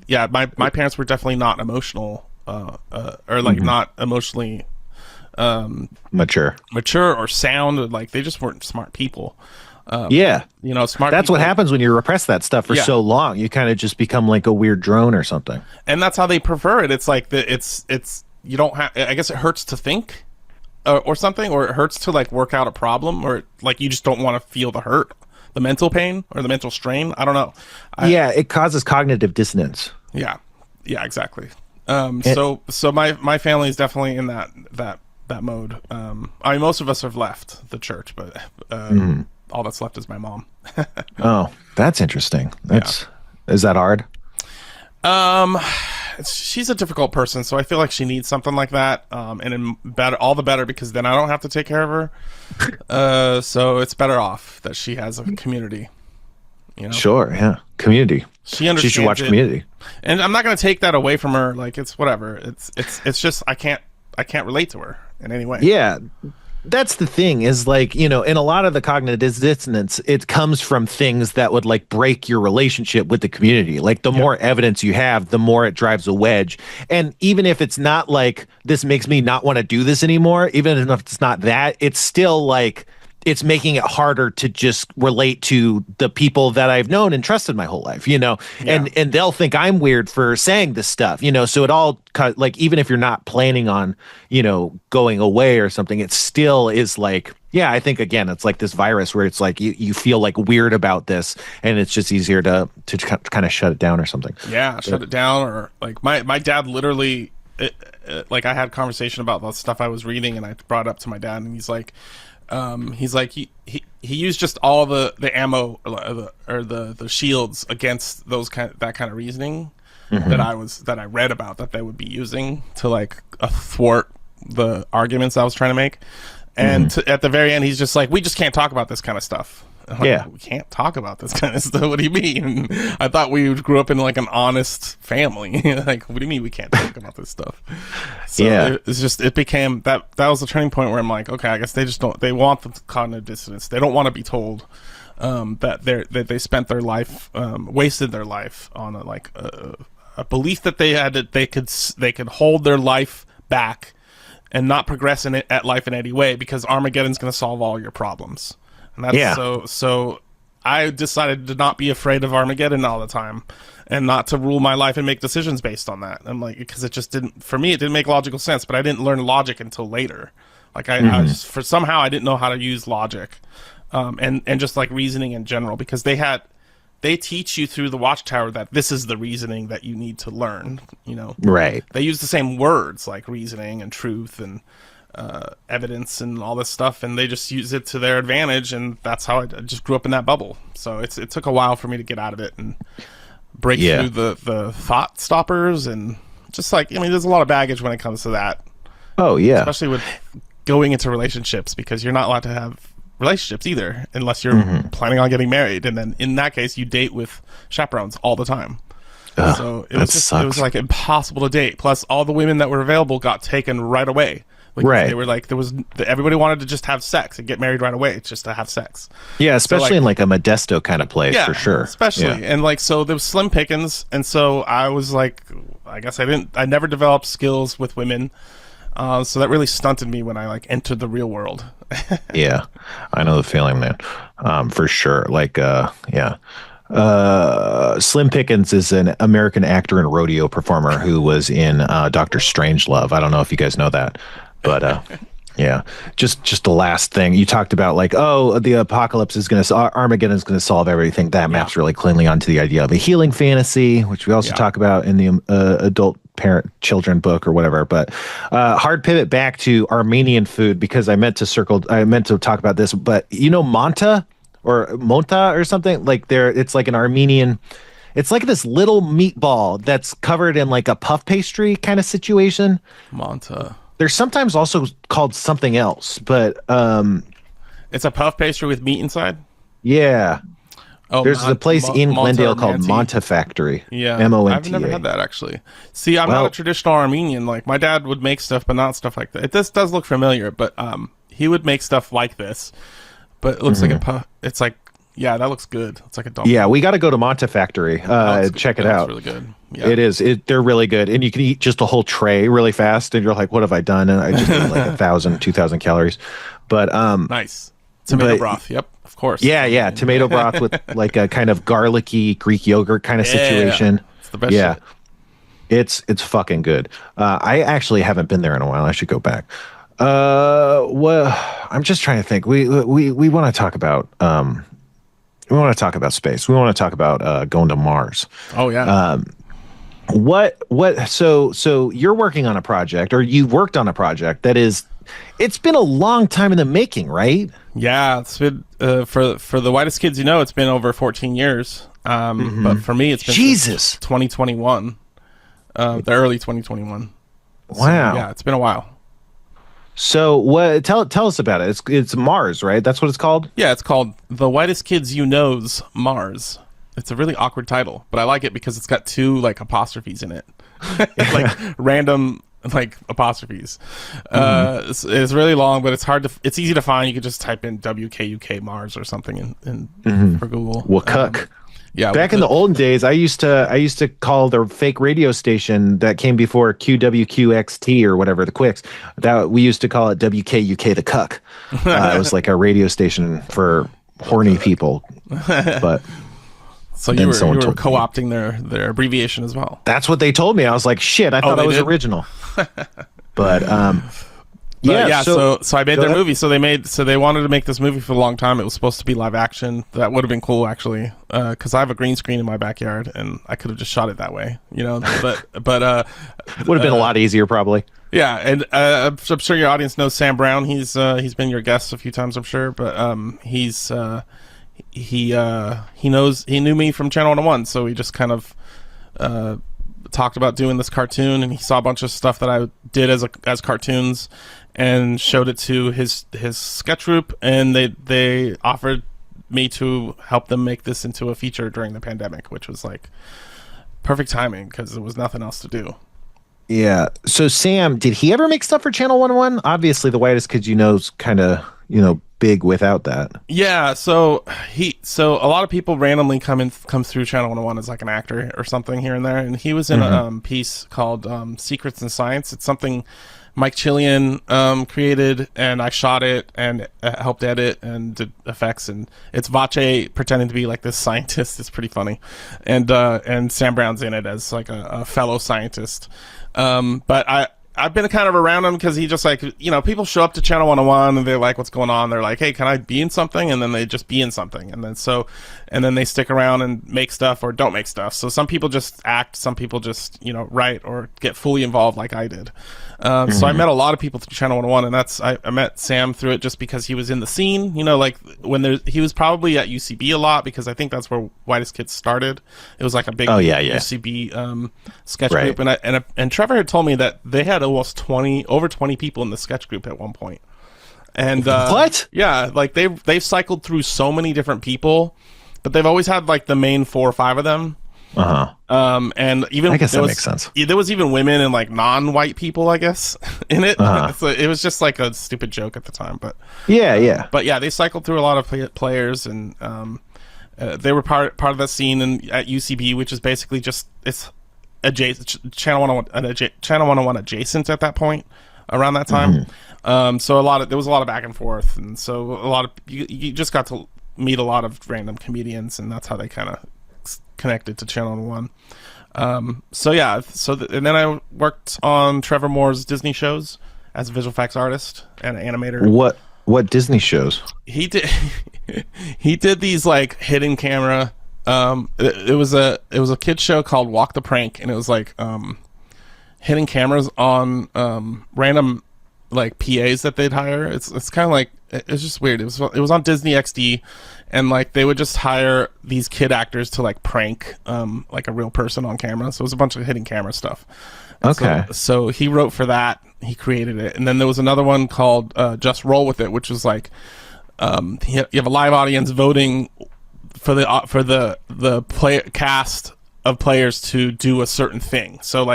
My parents were definitely not emotional, or like not emotionally mature or sound. Like they just weren't smart people. Smart. That's what happens when you repress that stuff for so long. You kind of just become like a weird drone or something. And that's how they prefer it. It's like it's you don't have. I guess it hurts to think, or something, or it hurts to like work out a problem, or like you just don't want to feel the hurt, the mental pain, or the mental strain. I don't know. It causes cognitive dissonance. Yeah, exactly. So my family is definitely in that mode. Most of us have left the church, but all that's left is my mom. Oh, that's interesting. Is that hard? She's a difficult person, so I feel like she needs something like that. And all the better, because then I don't have to take care of her. So it's better off that she has a community. You know? Sure, yeah, community. She understands. She should watch Community. And I'm not going to take that away from her. Like it's whatever. It's just I can't relate to her in any way. Yeah. That's the thing is like, you know, in a lot of the cognitive dissonance, it comes from things that would like break your relationship with the community. Like the more evidence you have, the more it drives a wedge. And even if it's not like this makes me not want to do this anymore, even if it's not that, it's still like it's making it harder to just relate to the people that I've known and trusted my whole life, you know, and they'll think I'm weird for saying this stuff, you know, so it all like, even if you're not planning on, you know, going away or something, it still is like, I think again, it's like this virus where it's like, you feel like weird about this and it's just easier to kind of shut it down or something. Yeah. Shut it down. Or like my dad literally, like I had a conversation about the stuff I was reading and I brought it up to my dad and he's like, he used just all the ammo or the shields against that kind of reasoning that I read about that they would be using to like thwart the arguments I was trying to make. And at the very end, he's just like, we just can't talk about this kind of stuff. I'm like, Yeah. we can't talk about this kind of stuff. What do you mean? I thought we grew up in like an honest family. Like, what do you mean we can't talk about this stuff? So Yeah. it became that was the turning point where I'm like, okay, I guess they want the cognitive dissonance. They don't want to be told that they spent their life, wasted their life on a belief that they could hold their life back and not progress at life in any way because Armageddon's going to solve all your problems. And that's so I decided to not be afraid of Armageddon all the time and not to rule my life and make decisions based on that. I'm like, because it just didn't, for me, it didn't make logical sense, but I didn't learn logic until later. Like I just, for somehow I didn't know how to use logic, and just like reasoning in general, because they teach you through the Watchtower that this is the reasoning that you need to learn, you know? Right. They use the same words like reasoning and truth and evidence and all this stuff, and they just use it to their advantage, and that's how I just grew up in that bubble. So it took a while for me to get out of it and break through the thought stoppers, and just like, I mean, there's a lot of baggage when it comes to that. Oh, yeah. Especially with going into relationships, because you're not allowed to have relationships either unless you're planning on getting married, and then in that case you date with chaperones all the time. Ugh, so it was like impossible to date. Plus all the women that were available got taken right away. Right. They were like, everybody wanted to just have sex and get married right away just to have sex. Yeah, especially in like a Modesto kind of place, for sure. Especially. Yeah. And like, so there was slim pickings, and so I was like, I guess I never developed skills with women. So that really stunted me when I like entered the real world. Yeah, I know the feeling, man. For sure. Like, yeah. Slim Pickens is an American actor and rodeo performer who was in Dr. Strangelove. I don't know if you guys know that, but yeah. Just the last thing you talked about, like, oh, the apocalypse is going to Armageddon is going to solve everything. That maps really cleanly onto the idea of a healing fantasy, which we also talk about in the adult parent children book or whatever. But hard pivot back to Armenian food, because I meant to talk about this, but you know, Monta or Monta or something, like it's like an Armenian, it's like this little meatball that's covered in like a puff pastry kind of situation. Monta. They're sometimes also called something else, but it's a puff pastry with meat inside. Yeah. Oh, there's a place in Glendale called Monta Factory. Yeah, Monta. I've never had that actually. See, I'm not a traditional Armenian. Like my dad would make stuff, but not stuff like that. This does look familiar, but he would make stuff like this, but it looks like a puff. It's like, yeah, that looks good. It's like a dumpling. Yeah, we got to go to Monta Factory. Check it out. It's really good. Yeah. It is. They're really good, and you can eat just a whole tray really fast, and you're like, "What have I done?" And I just ate like 1,000, 2,000 calories. But nice tomato broth. Yep, of course. Yeah, tomato broth with like a kind of garlicky Greek yogurt kind of situation. It's the best. Yeah, shit. It's fucking good. I actually haven't been there in a while. I should go back. Well, I'm just trying to think. We want to talk about we want to talk about space. We want to talk about going to Mars. Oh yeah. So you're working on a project, or you've worked on a project it's been a long time in the making, right? Yeah, it's been for the Whitest Kids You Know, it's been over 14 years. But for me, it's been Jesus 2021, the early 2021. Wow. So, yeah, it's been a while. So what? Tell us about it. It's Mars, right? That's what it's called. Yeah, it's called The Whitest Kids You Know's Mars. It's a really awkward title, but I like it because it's got 2 like apostrophes in it, like random like apostrophes. It's really long, but it's easy to find. You could just type in WKUK Mars or something in for Google. Wakuk. Yeah. Back in the olden days, I used to call the fake radio station that came before QWQXT or whatever, the Quicks. That we used to call it WKUK the Cuck. It was like a radio station for horny people. But so you were co-opting their abbreviation as well. That's what they told me. I was like, shit, I thought I was original. But so I made their movie. So they wanted to make this movie for a long time. It was supposed to be live action. That would have been cool actually, because I have a green screen in my backyard and I could have just shot it that way, you know. But would have been a lot easier probably. Yeah, and I'm sure your audience knows Sam Brown. He's been your guest a few times, I'm sure. But he knew me from Channel 101, so we just kind of talked about doing this cartoon, and he saw a bunch of stuff that I did as cartoons and showed it to his sketch group, and they offered me to help them make this into a feature during the pandemic, which was like perfect timing because there was nothing else to do. Yeah. So Sam, did he ever make stuff for Channel 101? Obviously, the Whitest Kids U Know's kind of, big without that. Yeah, so a lot of people randomly come through Channel 101 as like an actor or something here and there, and he was in a piece called Secrets in Science. It's something Mike Chillian created, and I shot it and helped edit and did effects, and it's Vache pretending to be like this scientist. It's pretty funny, and Sam Brown's in it as like a fellow scientist. But I've been kind of around him because he just like, people show up to Channel 101 and they're like, what's going on? They're like, hey, can I be in something? And then they just be in something. And then they stick around and make stuff or don't make stuff. So some people just act, some people just, write or get fully involved like I did. So I met a lot of people through Channel 101, and I met Sam through it just because he was in the scene, like he was probably at UCB a lot because I think that's where Whitest Kids started. It was like a big UCB sketch group. And Trevor had told me that they had almost over 20 people in the sketch group at one point. And what? Yeah, like they've cycled through so many different people, but they've always had like the main 4 or 5 of them. And even I guess that makes sense. There was even women and like non-white people, I guess, in it. So it was just like a stupid joke at the time, but but yeah, they cycled through a lot of players, and they were part of that scene at UCB, which is basically just it's adjacent Channel 101 adjacent at that point around that time. So there was a lot of back and forth, and so a lot of you just got to meet a lot of random comedians, and that's how they kind of connected to Channel 101. And then I worked on Trevor Moore's Disney shows as a visual effects artist and an animator. What Disney shows? He did these like hidden camera. It was a kid's show called Walk the Prank, and it was like hidden cameras on random like PAs that they'd hire. It's kind of like, it's just weird. It was on Disney XD, and like they would just hire these kid actors to like prank like a real person on camera. So it was a bunch of hidden camera stuff. Okay. So he wrote for that. He created it, and then there was another one called Just Roll With It, which was like you have a live audience voting for the cast of players to do a certain thing. So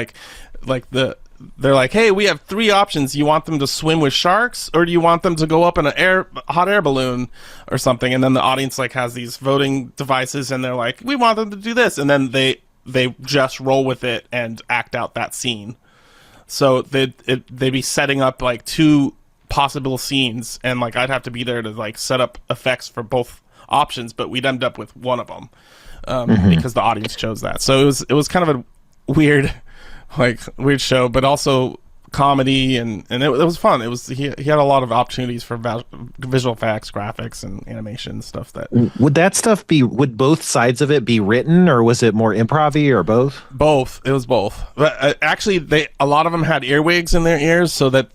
they're like, hey, we have 3 options. You want them to swim with sharks, or do you want them to go up in a hot air balloon or something? And then the audience like has these voting devices, and they're like, we want them to do this, and then they just roll with it and act out that scene. So they'd be setting up like 2 possible scenes, and like I'd have to be there to like set up effects for both options, but we'd end up with one of them because the audience chose that. So it was kind of a weird show, but also comedy, and it was fun. He had a lot of opportunities for visual effects, graphics, and animation stuff. Would both sides of it be written, or was it more improv-y, or both? Both. It was both. But actually, a lot of them had earwigs in their ears, so that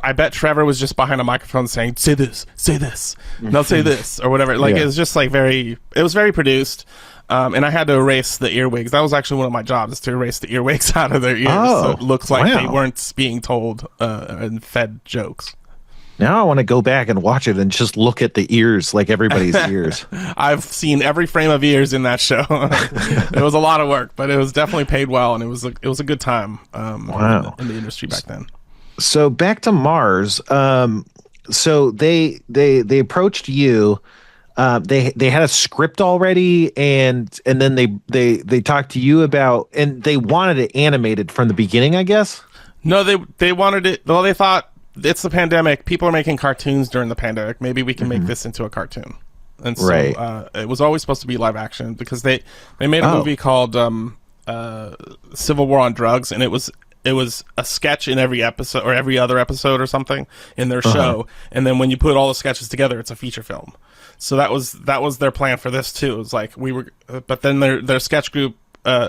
I bet Trevor was just behind a microphone saying, say this, no, say this, or whatever. Like, It was just like it was very produced. And I had to erase the earwigs. That was actually one of my jobs, is to erase the earwigs out of their ears. So it looks like they weren't being told and fed jokes. Now I want to go back and watch it and just look at the ears, like everybody's ears. I've seen every frame of ears in that show. It was a lot of work, but it was definitely paid well, and it was a good time in the industry back then. So back to Mars. So they approached you. They had a script already, and then they talked to you about, and they wanted it animated from the beginning, I guess. No, they wanted it. Well, they thought, it's the pandemic. People are making cartoons during the pandemic. Maybe we can make this into a cartoon. And so it was always supposed to be live action, because they made a movie called Civil War on Drugs, and it was a sketch in every episode, or every other episode or something in their show. And then when you put all the sketches together, it's a feature film. So that was their plan for this too. It was like but then their sketch group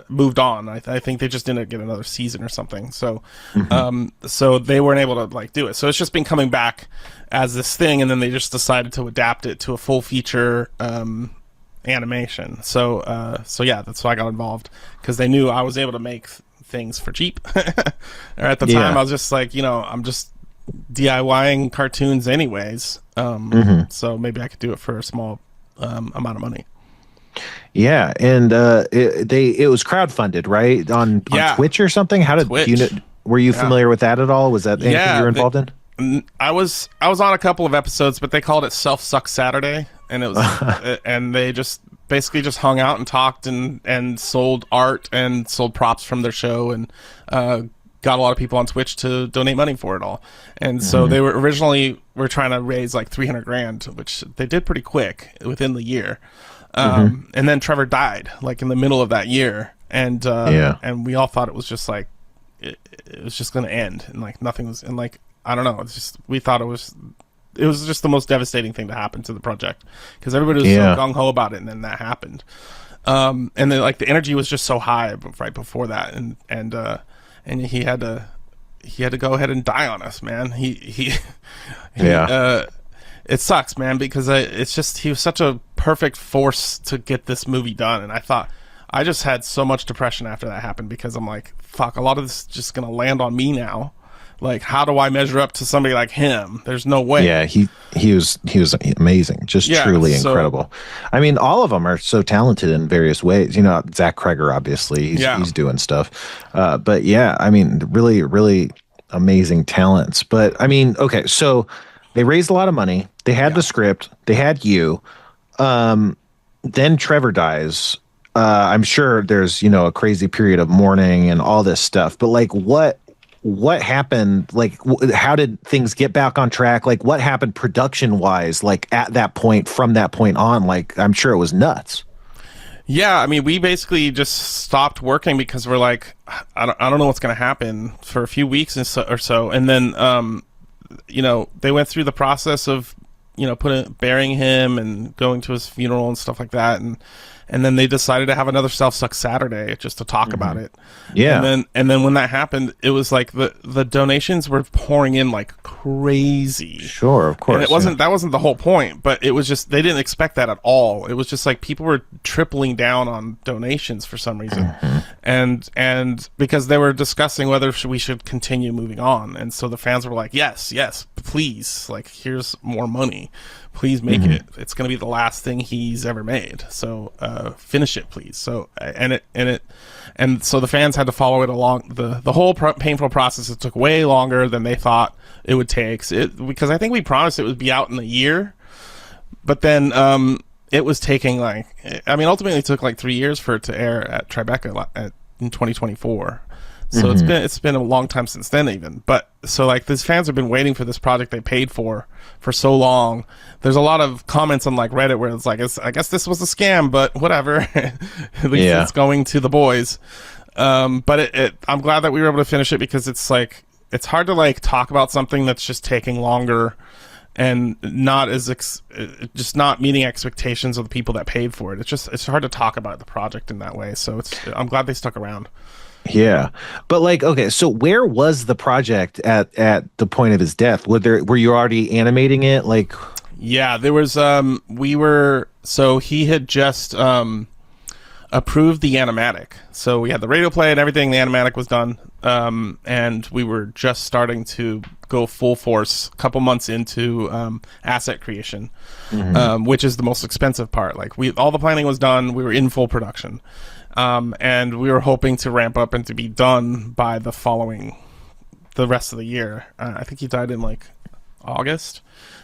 moved on. I think they just didn't get another season or something. So so they weren't able to like do it. So it's just been coming back as this thing, and then they just decided to adapt it to a full feature animation. So yeah, that's why I got involved, because they knew I was able to make things for cheap. Or at the time I was just like, I'm just DIYing cartoons anyways. So maybe I could do it for a small amount of money. Yeah, and it was crowdfunded, right? On Twitch or something. How did Twitch. Were you familiar with that at all? Was that anything you were involved in? I was on a couple of episodes, but they called it Self Suck Saturday, and it was and they just basically just hung out and talked and sold art and sold props from their show, and got a lot of people on Twitch to donate money for it all. And so they were originally trying to raise like $300,000, which they did pretty quick within the year. And then Trevor died like in the middle of that year, and we all thought it was just like it was just going to end, and like nothing was, and like I don't know, it's just we thought it was just the most devastating thing to happen to the project, because everybody was so gung ho about it, and then that happened. And then like the energy was just so high right before that, and he had to go ahead and die on us, man. It sucks, man, because it's just he was such a perfect force to get this movie done, and I just had so much depression after that happened, because I'm like, fuck, a lot of this is just gonna land on me now. Like, how do I measure up to somebody like him? There's no way. Yeah, he was amazing, just truly incredible. I mean, all of them are so talented in various ways. You know, Zach Kreger, obviously, he's doing stuff. But yeah, I mean, really, really amazing talents. But I mean, okay, so they raised a lot of money. They had the script. They had you. Then Trevor dies. I'm sure there's, a crazy period of mourning and all this stuff. But like, what happened? Like, how did things get back on track? Like, what happened production wise? Like at that point, from that point on, like, I'm sure it was nuts. Yeah, I mean, we basically just stopped working because we're like, I don't know what's going to happen for a few weeks or so. And then, they went through the process of, burying him and going to his funeral and stuff like that. And then they decided to have another Self Suck Saturday just to talk about it. Yeah. And then when that happened, it was like the donations were pouring in like crazy. Sure, of course. And that wasn't the whole point, but it was just, they didn't expect that at all. It was just like people were tripling down on donations for some reason. And because they were discussing whether we should continue moving on. And so the fans were like, yes, please, like, here's more money. Please make it. It's going to be the last thing he's ever made. So finish it, please. So and so the fans had to follow it along the whole painful process. It took way longer than they thought it would take. Because I think we promised it would be out in a year, but then it was taking ultimately it took like 3 years for it to air at Tribeca in 2024. So it's been a long time since then even. But so like these fans have been waiting for this project they paid for so long. There's a lot of comments on like Reddit where it's like, I guess this was a scam, but whatever. At least it's going to the boys. But I'm glad that we were able to finish it, because it's like, it's hard to like talk about something that's just taking longer and not just not meeting expectations of the people that paid for it. It's hard to talk about the project in that way. So I'm glad they stuck around. Yeah, but like, okay, so where was the project at the point of his death? Were you already animating it? Like, yeah, there was. So he had just approved the animatic. So we had the radio play and everything. The animatic was done, and we were just starting to go full force. A couple months into asset creation, which is the most expensive part. Like all the planning was done. We were in full production. And we were hoping to ramp up and to be done by the rest of the year. I think he died in like August.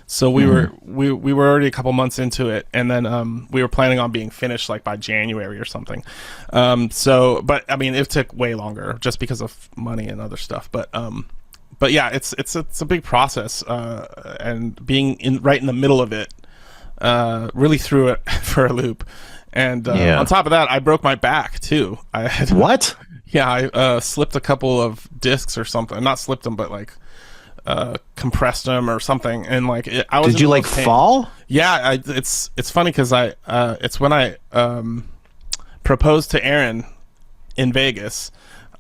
So we were already a couple months into it. And then, we were planning on being finished like by January or something. But I mean, it took way longer just because of money and other stuff. But yeah, it's a big process. And being right in the middle of it, really threw it for a loop. And on top of that, I broke my back too. What? Yeah, I slipped a couple of discs or something. Not slipped them, but like compressed them or something. And like I was. Did you like fall? Yeah, it's funny because it's when I proposed to Aaron in Vegas.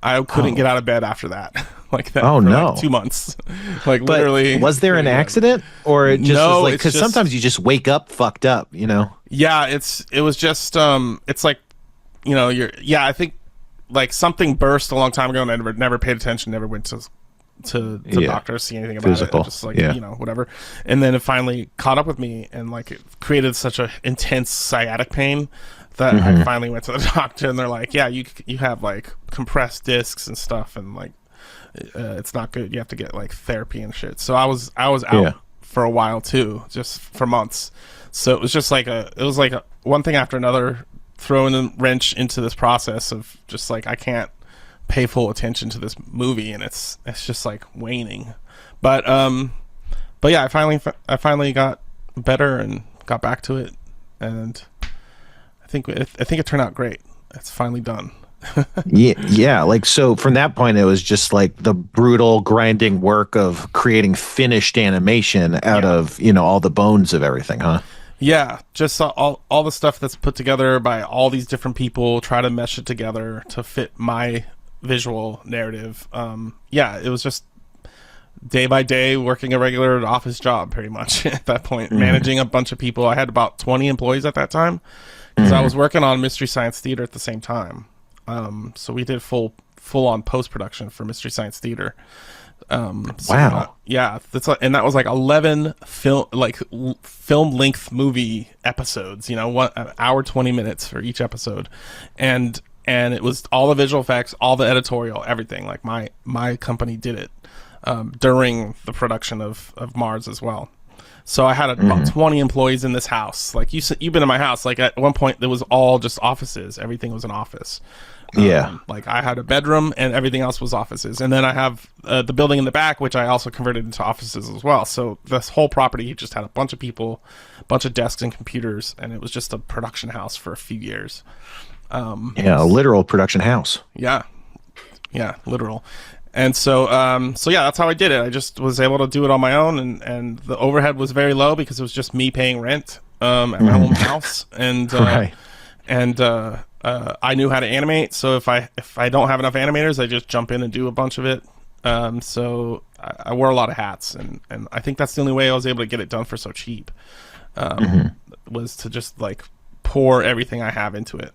I couldn't get out of bed after that. Like that. Oh, for no! Like 2 months. Like literally. Was there an accident, or it just was like, because sometimes you just wake up fucked up, Yeah, it was just it's like, I think like something burst a long time ago and I never paid attention, never went to to the Yeah. doctor see anything about Physical. it. Just like, Yeah. you know, whatever. And then it finally caught up with me, and like it created such a intense sciatic pain that I finally went to the doctor, and they're like, yeah, you have like compressed discs and stuff, and like it's not good. You have to get like therapy and shit. So I was out Yeah. for a while too, just for months. So it was just like one thing after another, throwing a wrench into this process of just like, I can't pay full attention to this movie, and it's just like waning. But yeah, I finally got better and got back to it, and I think it turned out great. It's finally done. Yeah. Like, so from that point, it was just like the brutal grinding work of creating finished animation out of, you know, all the bones of everything, huh? Yeah, just all the stuff that's put together by all these different people, try to mesh it together to fit my visual narrative. Yeah, it was just day by day working a regular office job pretty much at that point, managing a bunch of people. I had about 20 employees at that time because I was working on Mystery Science Theater at the same time. So we did full on post-production for Mystery Science Theater. Wow. Yeah, and that was like 11 film length movie episodes, you know, 1 hour 20 minutes for each episode, and it was all the visual effects, all the editorial, everything. Like my company did it during the production of Mars as well. So I had about 20 employees in this house. Like you've been in my house. Like at one point, it was all just offices. Everything was an office. Yeah. Like I had a bedroom and everything else was offices. And then I have the building in the back, which I also converted into offices as well. So this whole property just had a bunch of people, a bunch of desks and computers, and it was just a production house for a few years. Yeah, a literal production house. Yeah, literal. And so yeah, that's how I did it. I just was able to do it on my own, and the overhead was very low because it was just me paying rent at my home house, and Right. and I knew how to animate. So if I don't have enough animators, I just jump in and do a bunch of it. So I wore a lot of hats, and I think that's the only way I was able to get it done for so cheap. Was to just like pour everything I have into it.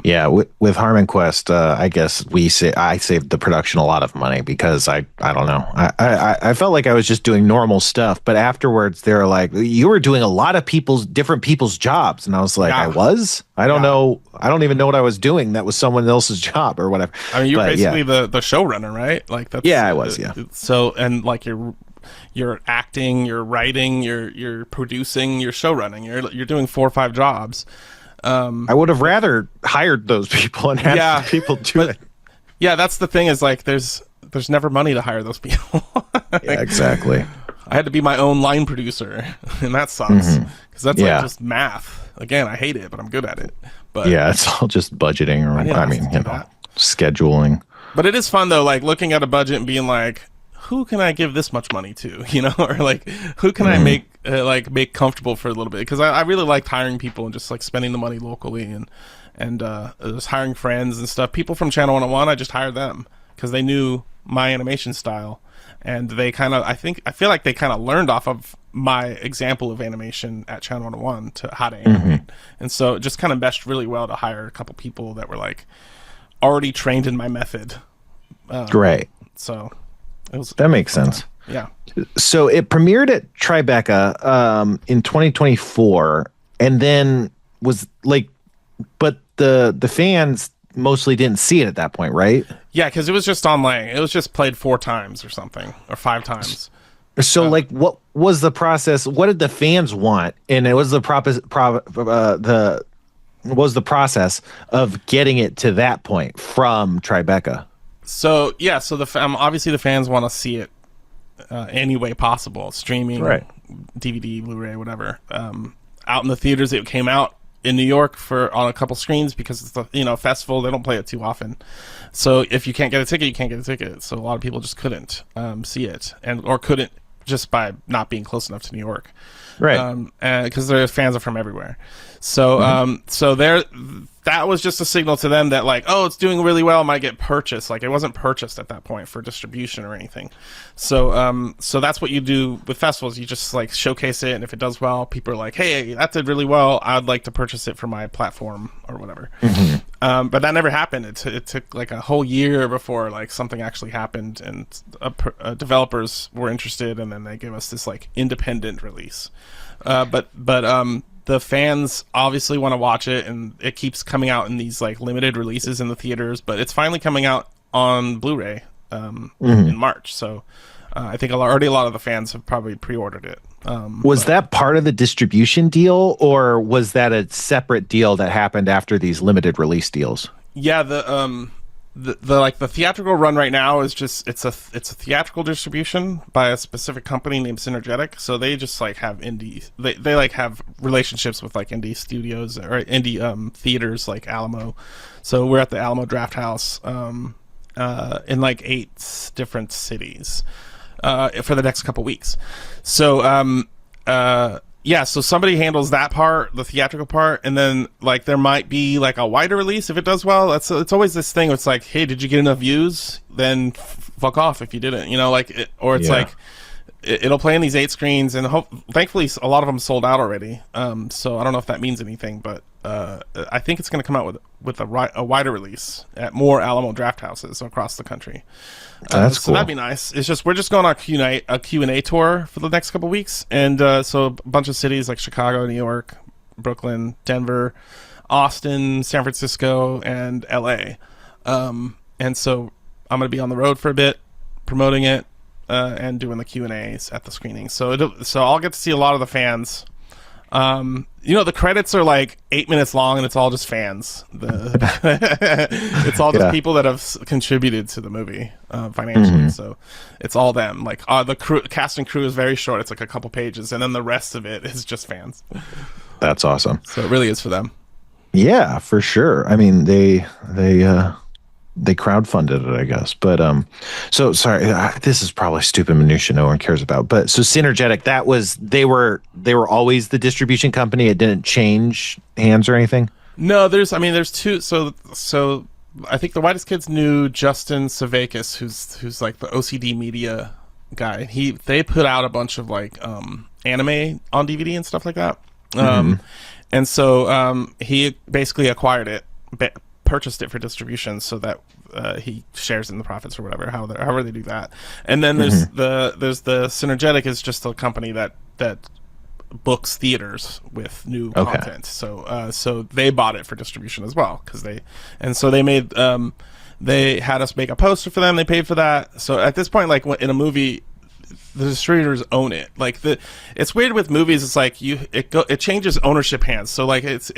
Yeah, with Harmon Quest, I guess I saved the production a lot of money because I don't know. I felt like I was just doing normal stuff, but afterwards they were like, you were doing a lot of different people's jobs, and I was like, Yeah. I was? I don't know. I don't even know what I was doing. That was someone else's job or whatever. I mean, you're But, basically the showrunner, right? Like that's Yeah, I was, yeah. So and like you're acting, you're writing, you're producing, you're show running. You're doing 4 or 5 jobs. I would have rather hired those people and had Yeah, people do it. Yeah, that's the thing is like there's never money to hire those people. Yeah, exactly. I had to be my own line producer, and that sucks because that's Yeah. like just math. Again, I hate it, but I'm good at it. But Yeah, it's all just budgeting, or didn't I have mean, to do you know, that. scheduling. But it is fun though, like looking at a budget and being like, who can I give this much money to, you know, or like who can I make comfortable for a little bit? Because I really liked hiring people and just like spending the money locally and just hiring friends and stuff. People from Channel 101, I just hired them because they knew my animation style, and they I feel like they kind of learned off of my example of animation at Channel 101 to how to animate, and so it just kind of meshed really well to hire a couple people that were like already trained in my method. Great. So That makes sense. yeah. So it premiered at Tribeca in 2024, and then was like, but the fans mostly didn't see it at that point, right? Yeah, because it was just on like it was just played 4 times or something, or 5 times. So like, what was the process? What did the fans want? And it was the the process of getting it to that point from Tribeca. So yeah, so obviously the fans want to see it any way possible, streaming, Right. DVD, Blu-ray, whatever. Out in the theaters, it came out in New York on a couple screens because it's the festival. They don't play it too often, so if you can't get a ticket, you can't get a ticket. So a lot of people just couldn't see it, or couldn't just by not being close enough to New York, Right. because their fans are from everywhere. So so they that was just a signal to them that like, oh, it's doing really well, it might get purchased. Like it wasn't purchased at that point for distribution or anything. So so that's what you do with festivals. You just like showcase it, and if it does well, people are like, hey, that did really well, I'd like to purchase it for my platform or whatever. But that never happened. It took like a whole year before like something actually happened, and developers were interested, and then they gave us this like independent release. But the fans obviously want to watch it, and it keeps coming out in these like limited releases in the theaters, but it's finally coming out on Blu-ray in March. So I think already a lot of the fans have probably pre-ordered it. Was that part of the distribution deal, or was that a separate deal that happened after these limited release deals? Yeah, the like the theatrical run right now is just it's a theatrical distribution by a specific company named Synergetic. So they just like have indie, they like have relationships with like indie studios or indie theaters like Alamo. So we're at the Alamo Draft House in like 8 different cities for the next couple weeks. So yeah, so somebody handles that part, the theatrical part, and then like there might be like a wider release if it does well. It's always this thing where it's like, hey, did you get enough views? Then fuck off if you didn't, you know, like or it's like it'll play in these 8 screens, and thankfully a lot of them sold out already. So I don't know if that means anything, but I think it's going to come out with a wider release at more Alamo Draft Houses across the country. That's so cool. that'd be nice. It's just we're just going on a Q&A tour for the next couple weeks, and so a bunch of cities like Chicago, New York, Brooklyn, Denver, Austin, San Francisco, and LA. And so I'm going to be on the road for a bit promoting it and doing the Q&As at the screening. So I'll get to see a lot of the fans. You know, the credits are like 8 minutes long, and it's all just fans. It's all just people that have contributed to the movie financially. So it's all them. Like the cast and crew is very short. It's like a couple pages, and then the rest of it is just fans. That's awesome. So it really is for them. Yeah, for sure. I mean, they crowdfunded it, I guess. But so sorry, this is probably stupid minutia no one cares about. But so Synergetic, they were always the distribution company. It didn't change hands or anything. No, there's 2. So I think the Whitest Kids knew Justin Savakis, who's like the OCD media guy. They put out a bunch of like anime on DVD and stuff like that. And so he basically acquired it. Purchased it for distribution so that he shares in the profits or whatever, however they do that. And then there's the Synergetic is just a company that books theaters with new content. So they bought it for distribution as well, because they made they had us make a poster for them. They paid for that. So at this point, like in a movie, the distributors own it. Like it's weird with movies. It's like it changes ownership hands. So like it's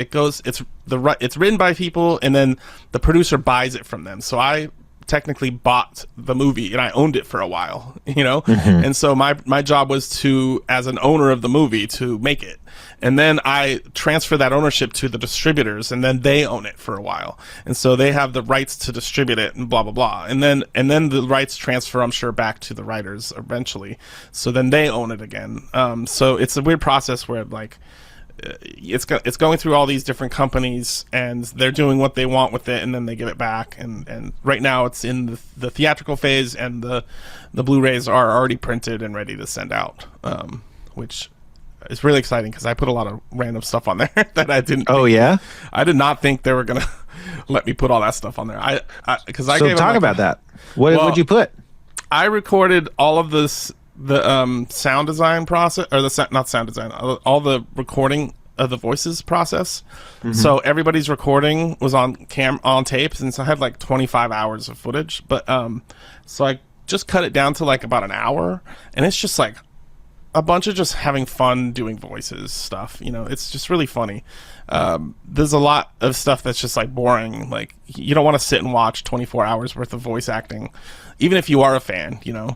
written by people, and then the producer buys it from them. So I technically bought the movie and I owned it for a while, you know? And so my job was to, as an owner of the movie, to make it. And then I transfer that ownership to the distributors, and then they own it for a while. And so they have the rights to distribute it and blah, blah, blah. And then the rights transfer, I'm sure, back to the writers eventually. So then they own it again. So it's a weird process where like, it's going through all these different companies, and they're doing what they want with it, and then they give it back. And right now it's in the theatrical phase, and the Blu-rays are already printed and ready to send out, which is really exciting because I put a lot of random stuff on there that I didn't. Oh, yeah? I did not think they were gonna let me put all that stuff on there. So talk about that. What'd you put? I recorded all of this. The sound design process, or not sound design, all the recording of the voices process. So everybody's recording was on tapes, and so I had like 25 hours of footage. But so I just cut it down to like about an hour, and it's just like a bunch of just having fun doing voices stuff. You know, it's just really funny. There's a lot of stuff that's just like boring. Like you don't want to sit and watch 24 hours worth of voice acting, even if you are a fan, you know.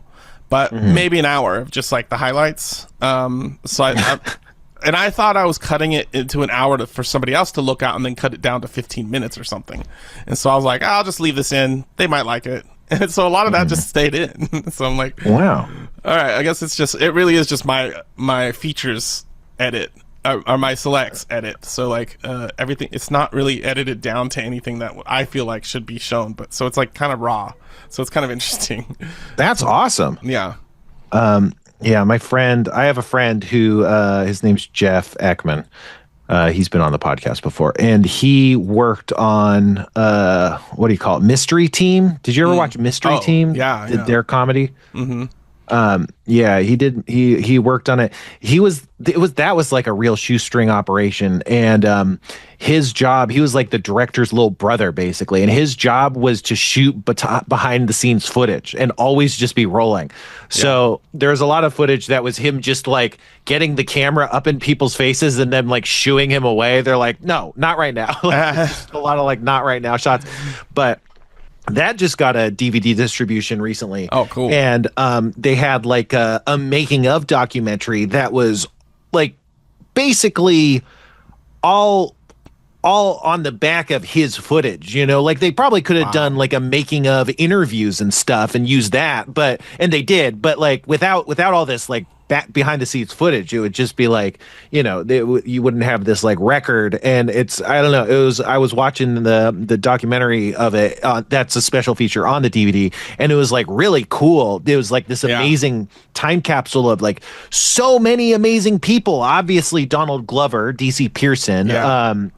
But maybe an hour of just like the highlights. So I thought I was cutting it into an hour for somebody else to look at, and then cut it down to 15 minutes or something. And so I was like, I'll just leave this in. They might like it. And so a lot of that just stayed in. So I'm like, wow. All right. I guess it really is just my features edit are my selects edit. So like everything, it's not really edited down to anything that I feel like should be shown. But so it's like kind of raw. So it's kind of interesting. That's awesome. Yeah. Yeah, I have a friend who his name's Jeff Ekman. He's been on the podcast before, and he worked on what do you call it? Mystery Team. Did you ever watch Mystery Team? Yeah, Their comedy. Mm-hmm. Yeah, he did. He worked on it. That was like a real shoestring operation, and his job, he was like the director's little brother basically, and his job was to shoot behind the scenes footage and always just be rolling. So there's a lot of footage that was him just like getting the camera up in people's faces and then like shooing him away. They're like, no, not right now. Just a lot of like not right now shots, but that just got a DVD distribution recently. Oh, cool. And they had like a making of documentary that was like basically all on the back of his footage, you know, like they probably could have done like a making of interviews and stuff and used that, and they did, but like without all this like back behind the scenes footage, it would just be like, you know, you wouldn't have this like record. And I don't know, I was watching the documentary of it, that's a special feature on the DVD, and it was like really cool. It was like this amazing time capsule of like so many amazing people. Obviously Donald Glover, DC Pearson,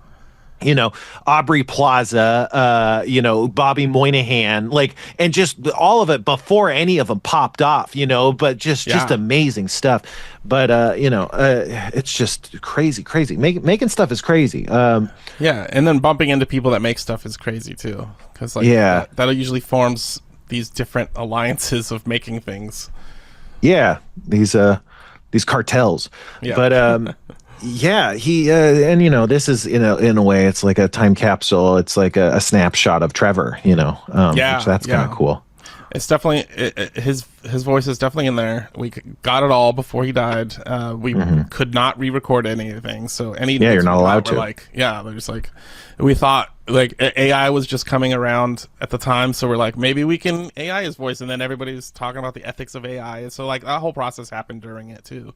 you know, Aubrey Plaza, you know, Bobby Moynihan, like, and just all of it before any of them popped off, you know, but just amazing stuff. But, you know, it's just crazy. Making stuff is crazy. Yeah. And then bumping into people that make stuff is crazy too. Cause like, that usually forms these different alliances of making things. Yeah. These cartels, but, yeah, he and you know, this is in a way it's like a time capsule. It's like a snapshot of Trevor, you know. Which that's kind of cool. It's definitely his voice is definitely in there. We got it all before he died. We could not re-record anything, so you're not allowed to. Like, they're just like, we thought like AI was just coming around at the time, so we're like, maybe we can AI his voice, and then everybody was talking about the ethics of AI, and so like that whole process happened during it too.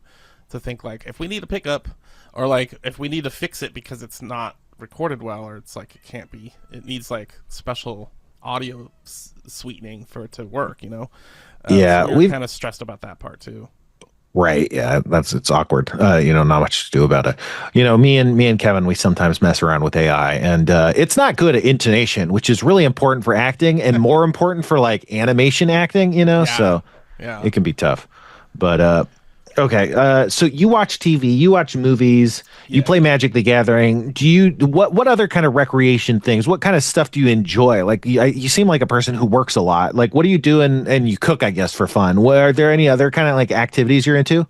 To think like if we need a pickup, or like if we need to fix it because it's not recorded well, or it's like it needs like special audio sweetening for it to work, you know. So we're kind of stressed about that part too. Right. Yeah, it's awkward. You know, not much to do about it. You know, me and Kevin, we sometimes mess around with AI, and it's not good at intonation, which is really important for acting and more important for like animation acting, you know. So it can be tough. But okay, so you watch TV, you watch movies, you play Magic the Gathering. What other kind of recreation things? What kind of stuff do you enjoy? Like, you seem like a person who works a lot. Like, what do you do? And you cook, I guess, for fun. Are there any other kind of like activities you're into?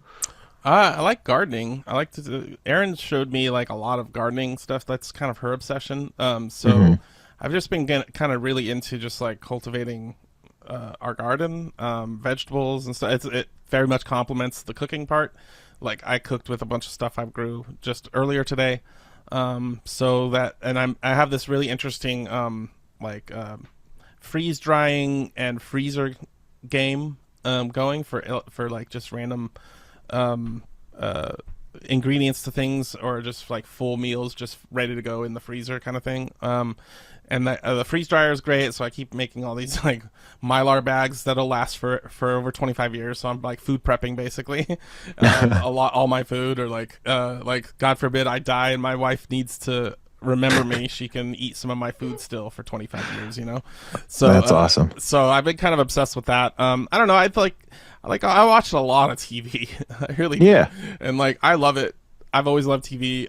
I like gardening. I like to. Erin showed me like a lot of gardening stuff. That's kind of her obsession. So I've just been kind of really into just like cultivating our garden, vegetables and stuff. It very much complements the cooking part. Like I cooked with a bunch of stuff I grew just earlier today. So that, and I have this really interesting freeze drying and freezer game going for like just random ingredients to things, or just like full meals just ready to go in the freezer kind of thing. And the freeze dryer is great, so I keep making all these like Mylar bags that'll last for over 25 years. So I'm like food prepping basically, all my food, or like God forbid I die and my wife needs to remember me, she can eat some of my food still for 25 years, you know. So that's awesome. So I've been kind of obsessed with that. I don't know. I watched a lot of TV. I really do. And like I love it. I've always loved TV.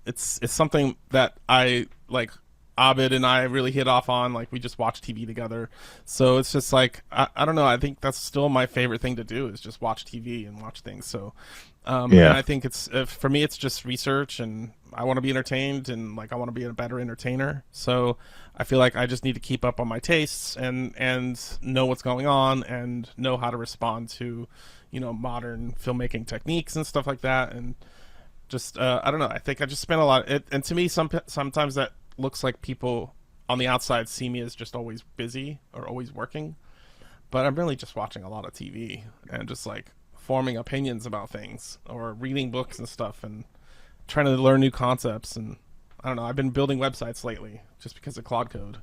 It's something that I like. Abid and I really hit off on, like we just watch TV together. So it's just like I don't know, I think that's still my favorite thing to do, is just watch TV and watch things. So and I think it's for me it's just research, and I want to be entertained, and like I want to be a better entertainer. So I feel like I just need to keep up on my tastes and know what's going on and know how to respond to, you know, modern filmmaking techniques and stuff like that. And just I don't know, I think I just spent a lot and to me sometimes that looks like people on the outside see me as just always busy or always working, but I'm really just watching a lot of TV and just like forming opinions about things or reading books and stuff. And trying to learn new concepts, and I don't know. I've been building websites lately just because of Claude Code.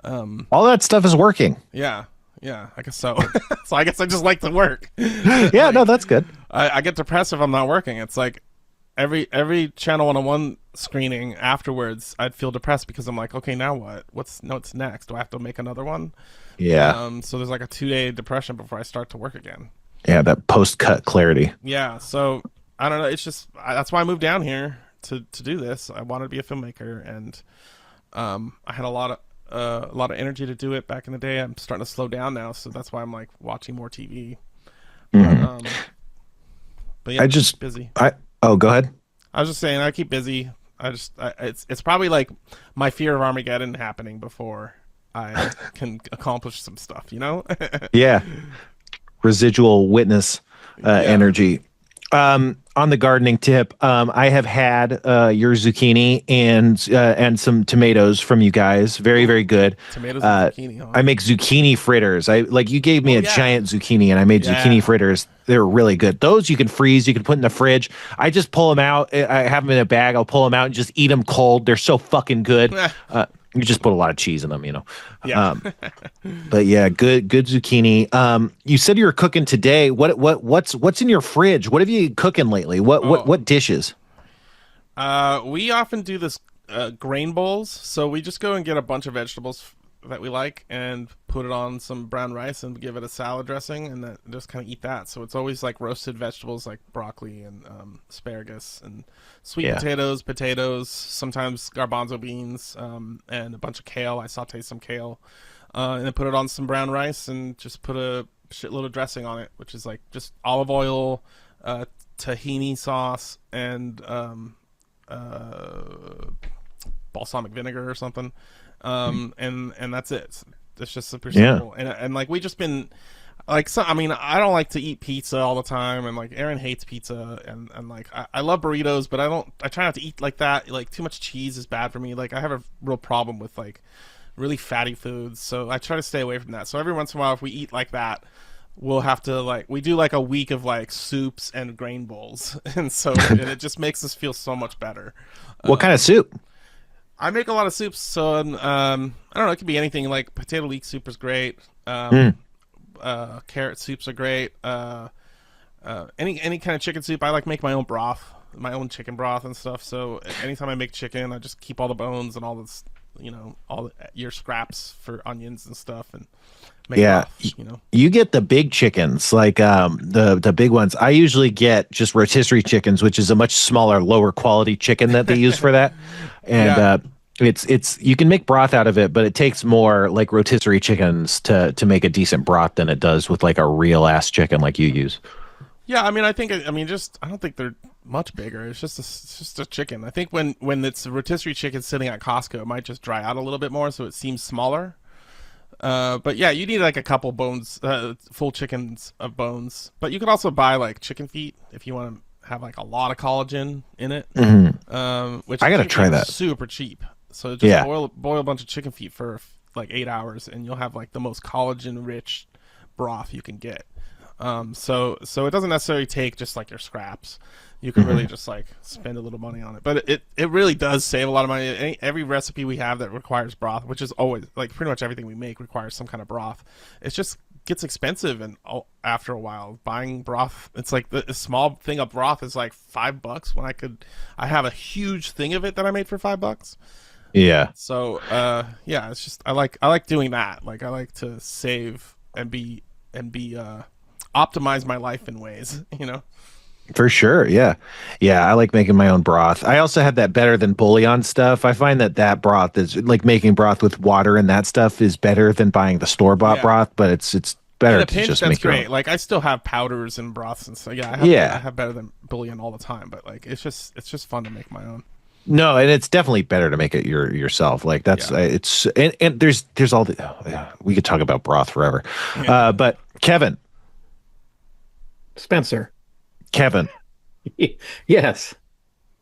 All that stuff is working. Yeah, I guess so. So I guess I just like to work. Yeah, no, that's good. I get depressed if I'm not working. It's like every channel 101 screening afterwards, I'd feel depressed because I'm like, okay, now what? What's next? Do I have to make another one? Yeah. So there's like a 2-day depression before I start to work again. Yeah, that post-cut clarity. Yeah. So I don't know. It's just that's why I moved down here to do this. I wanted to be a filmmaker, and I had a lot of energy to do it back in the day. I'm starting to slow down now, so that's why I'm like watching more TV. But yeah, busy. Go ahead. I was just saying, I keep busy. It's probably like my fear of Armageddon happening before I can accomplish some stuff, you know? Yeah. Residual witness energy. On the gardening tip, I have had your zucchini and some tomatoes from you guys. Very, very good. Tomatoes and zucchini, huh? I make zucchini fritters. You gave me a giant zucchini, and I made zucchini fritters. They're really good. Those you can freeze. You can put in the fridge. I just pull them out. I have them in a bag. I'll pull them out and just eat them cold. They're so fucking good. You just put a lot of cheese in them, you know. Yeah. But yeah, good zucchini. You said you were cooking today. What's in your fridge? What have you cooking lately? What dishes? We often do this grain bowls. So we just go and get a bunch of vegetables that we like and put it on some brown rice and give it a salad dressing, and then just kind of eat that. So it's always like roasted vegetables like broccoli and asparagus and sweet potatoes, sometimes garbanzo beans, and a bunch of kale. I saute some kale and then put it on some brown rice and just put a shitload of dressing on it, which is like just olive oil, tahini sauce, and balsamic vinegar or something. And that's it. It's just super simple. And like we just been like, so I mean, I don't like to eat pizza all the time, and like Aaron hates pizza, and like I love burritos, but I try not to eat like that. Like too much cheese is bad for me. Like I have a real problem with like really fatty foods, so I try to stay away from that. So every once in a while, if we eat like that, we'll have to we do like a week of like soups and grain bowls, and and it just makes us feel so much better. What kind of soup? I make a lot of soups, so I don't know. It could be anything. Like potato leek soup is great. Carrot soups are great. Any kind of chicken soup. I like make my own broth, my own chicken broth and stuff. So anytime I make chicken, I just keep all the bones and all this, your scraps for onions and stuff, and make broth, You get the big chickens, like the big ones. I usually get just rotisserie chickens, which is a much smaller, lower quality chicken that they use for that. And it's you can make broth out of it, but it takes more like rotisserie chickens to make a decent broth than it does with like a real ass chicken like you use. Yeah, I mean, I don't think they're much bigger. It's just a chicken. I think when it's a rotisserie chicken sitting at Costco, it might just dry out a little bit more, so it seems smaller. But yeah, you need like a couple bones, full chickens of bones. But you can also buy like chicken feet if you want to have like a lot of collagen in it. Which I gotta try that. Super cheap. So just boil a bunch of chicken feet for like 8 hours, and you'll have like the most collagen rich broth you can get. So it doesn't necessarily take just like your scraps. You can really just like spend a little money on it, but it really does save a lot of money. Every recipe we have that requires broth, which is always like pretty much everything we make requires some kind of broth. It just gets expensive, and after a while, buying broth, it's like a small thing of broth is like $5 when I have a huge thing of it that I made for $5. Yeah. So it's just I like doing that. Like I like to save and be optimize my life in ways, For sure, yeah. I like making my own broth. I also have that better than bouillon stuff. I find that broth is like making broth with water and that stuff is better than buying the store-bought broth, but it's better to just make your own. Like I still have powders and broths and stuff. I have better than bouillon all the time, but like it's just fun to make my own. No, and it's definitely better to make it yourself. Like that's it's and there's all the we could talk about broth forever. Yeah. But Kevin Spencer. Kevin. Yes.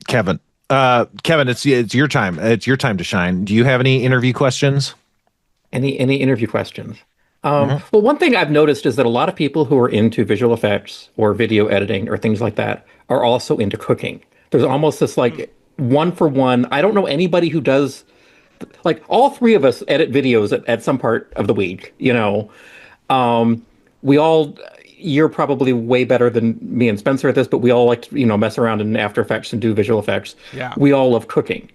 Kevin, it's your time. It's your time to shine. Do you have any interview questions? Any interview questions? Well, one thing I've noticed is that a lot of people who are into visual effects or video editing or things like that are also into cooking. There's almost this like one for one. I don't know anybody who does like all three of us edit videos at some part of the week, you know. We all, you're probably way better than me and Spencer at this, but we all like to, you know, mess around in After Effects and do visual effects. Yeah. We all love cooking.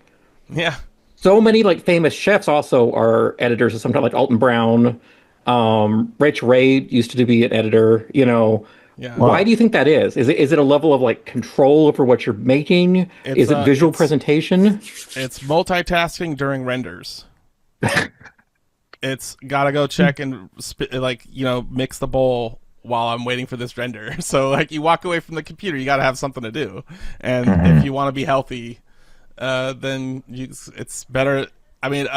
Yeah. So many like famous chefs also are editors of sometimes like Alton Brown. Rach Ray used to be an editor, you know. Yeah. Why do you think that is? Is it a level of like control over what you're making? Is it visual presentation? It's multitasking during renders. It's gotta go check and mix the bowl while I'm waiting for this render. So like you walk away from the computer, you gotta have something to do. And if you want to be healthy, then it's better. I mean,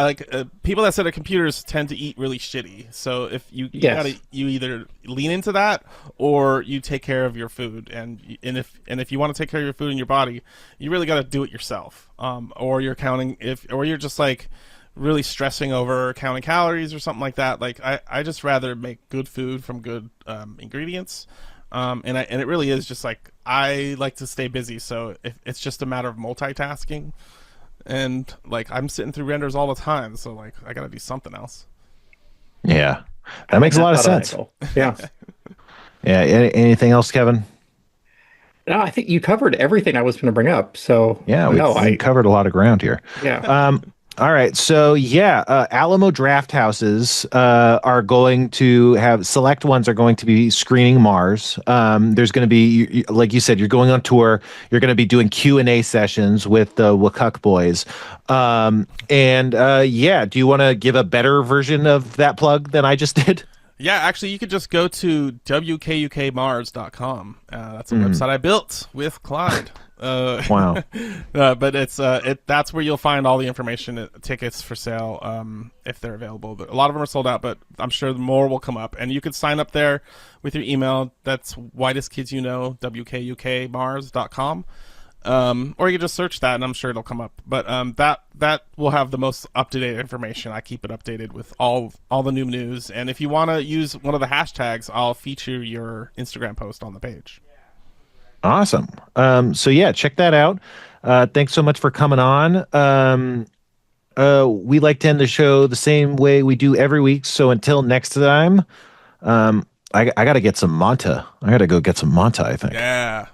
people that sit at computers tend to eat really shitty. So if you either lean into that or you take care of your food, and if you want to take care of your food and your body, you really got to do it yourself. Or you're you're just like really stressing over counting calories or something like that. Like I just rather make good food from good ingredients. And it really is just like I like to stay busy, so it's just a matter of multitasking. And like I'm sitting through renders all the time, so like I gotta do something else. Yeah, that makes a lot of sense. Yeah. Yeah. Anything else, Kevin? No, I think you covered everything I was going to bring up. So yeah, we covered a lot of ground here. Yeah. All right. So, Alamo Draft Houses are going to have select ones are going to be screening Mars. There's going to be, like you said, you're going on tour. You're going to be doing Q&A sessions with the Wakuk boys. Do you want to give a better version of that plug than I just did? Yeah, actually, you could just go to wkukmars.com. That's a website I built with Clyde. Wow. But that's where you'll find all the information, tickets for sale, if they're available. A lot of them are sold out, but I'm sure more will come up. And you could sign up there with your email. That's Whitest Kids U Know, wkukmars.com. Or you can just search that and I'm sure it'll come up. But that will have the most up-to-date information. I keep it updated with all the new news. And if you want to use one of the hashtags, I'll feature your Instagram post on the page. Awesome. Check that out. Thanks so much for coming on. We like to end the show the same way we do every week. So until next time, I got to get some Manta. I got to go get some Manta, I think. Yeah.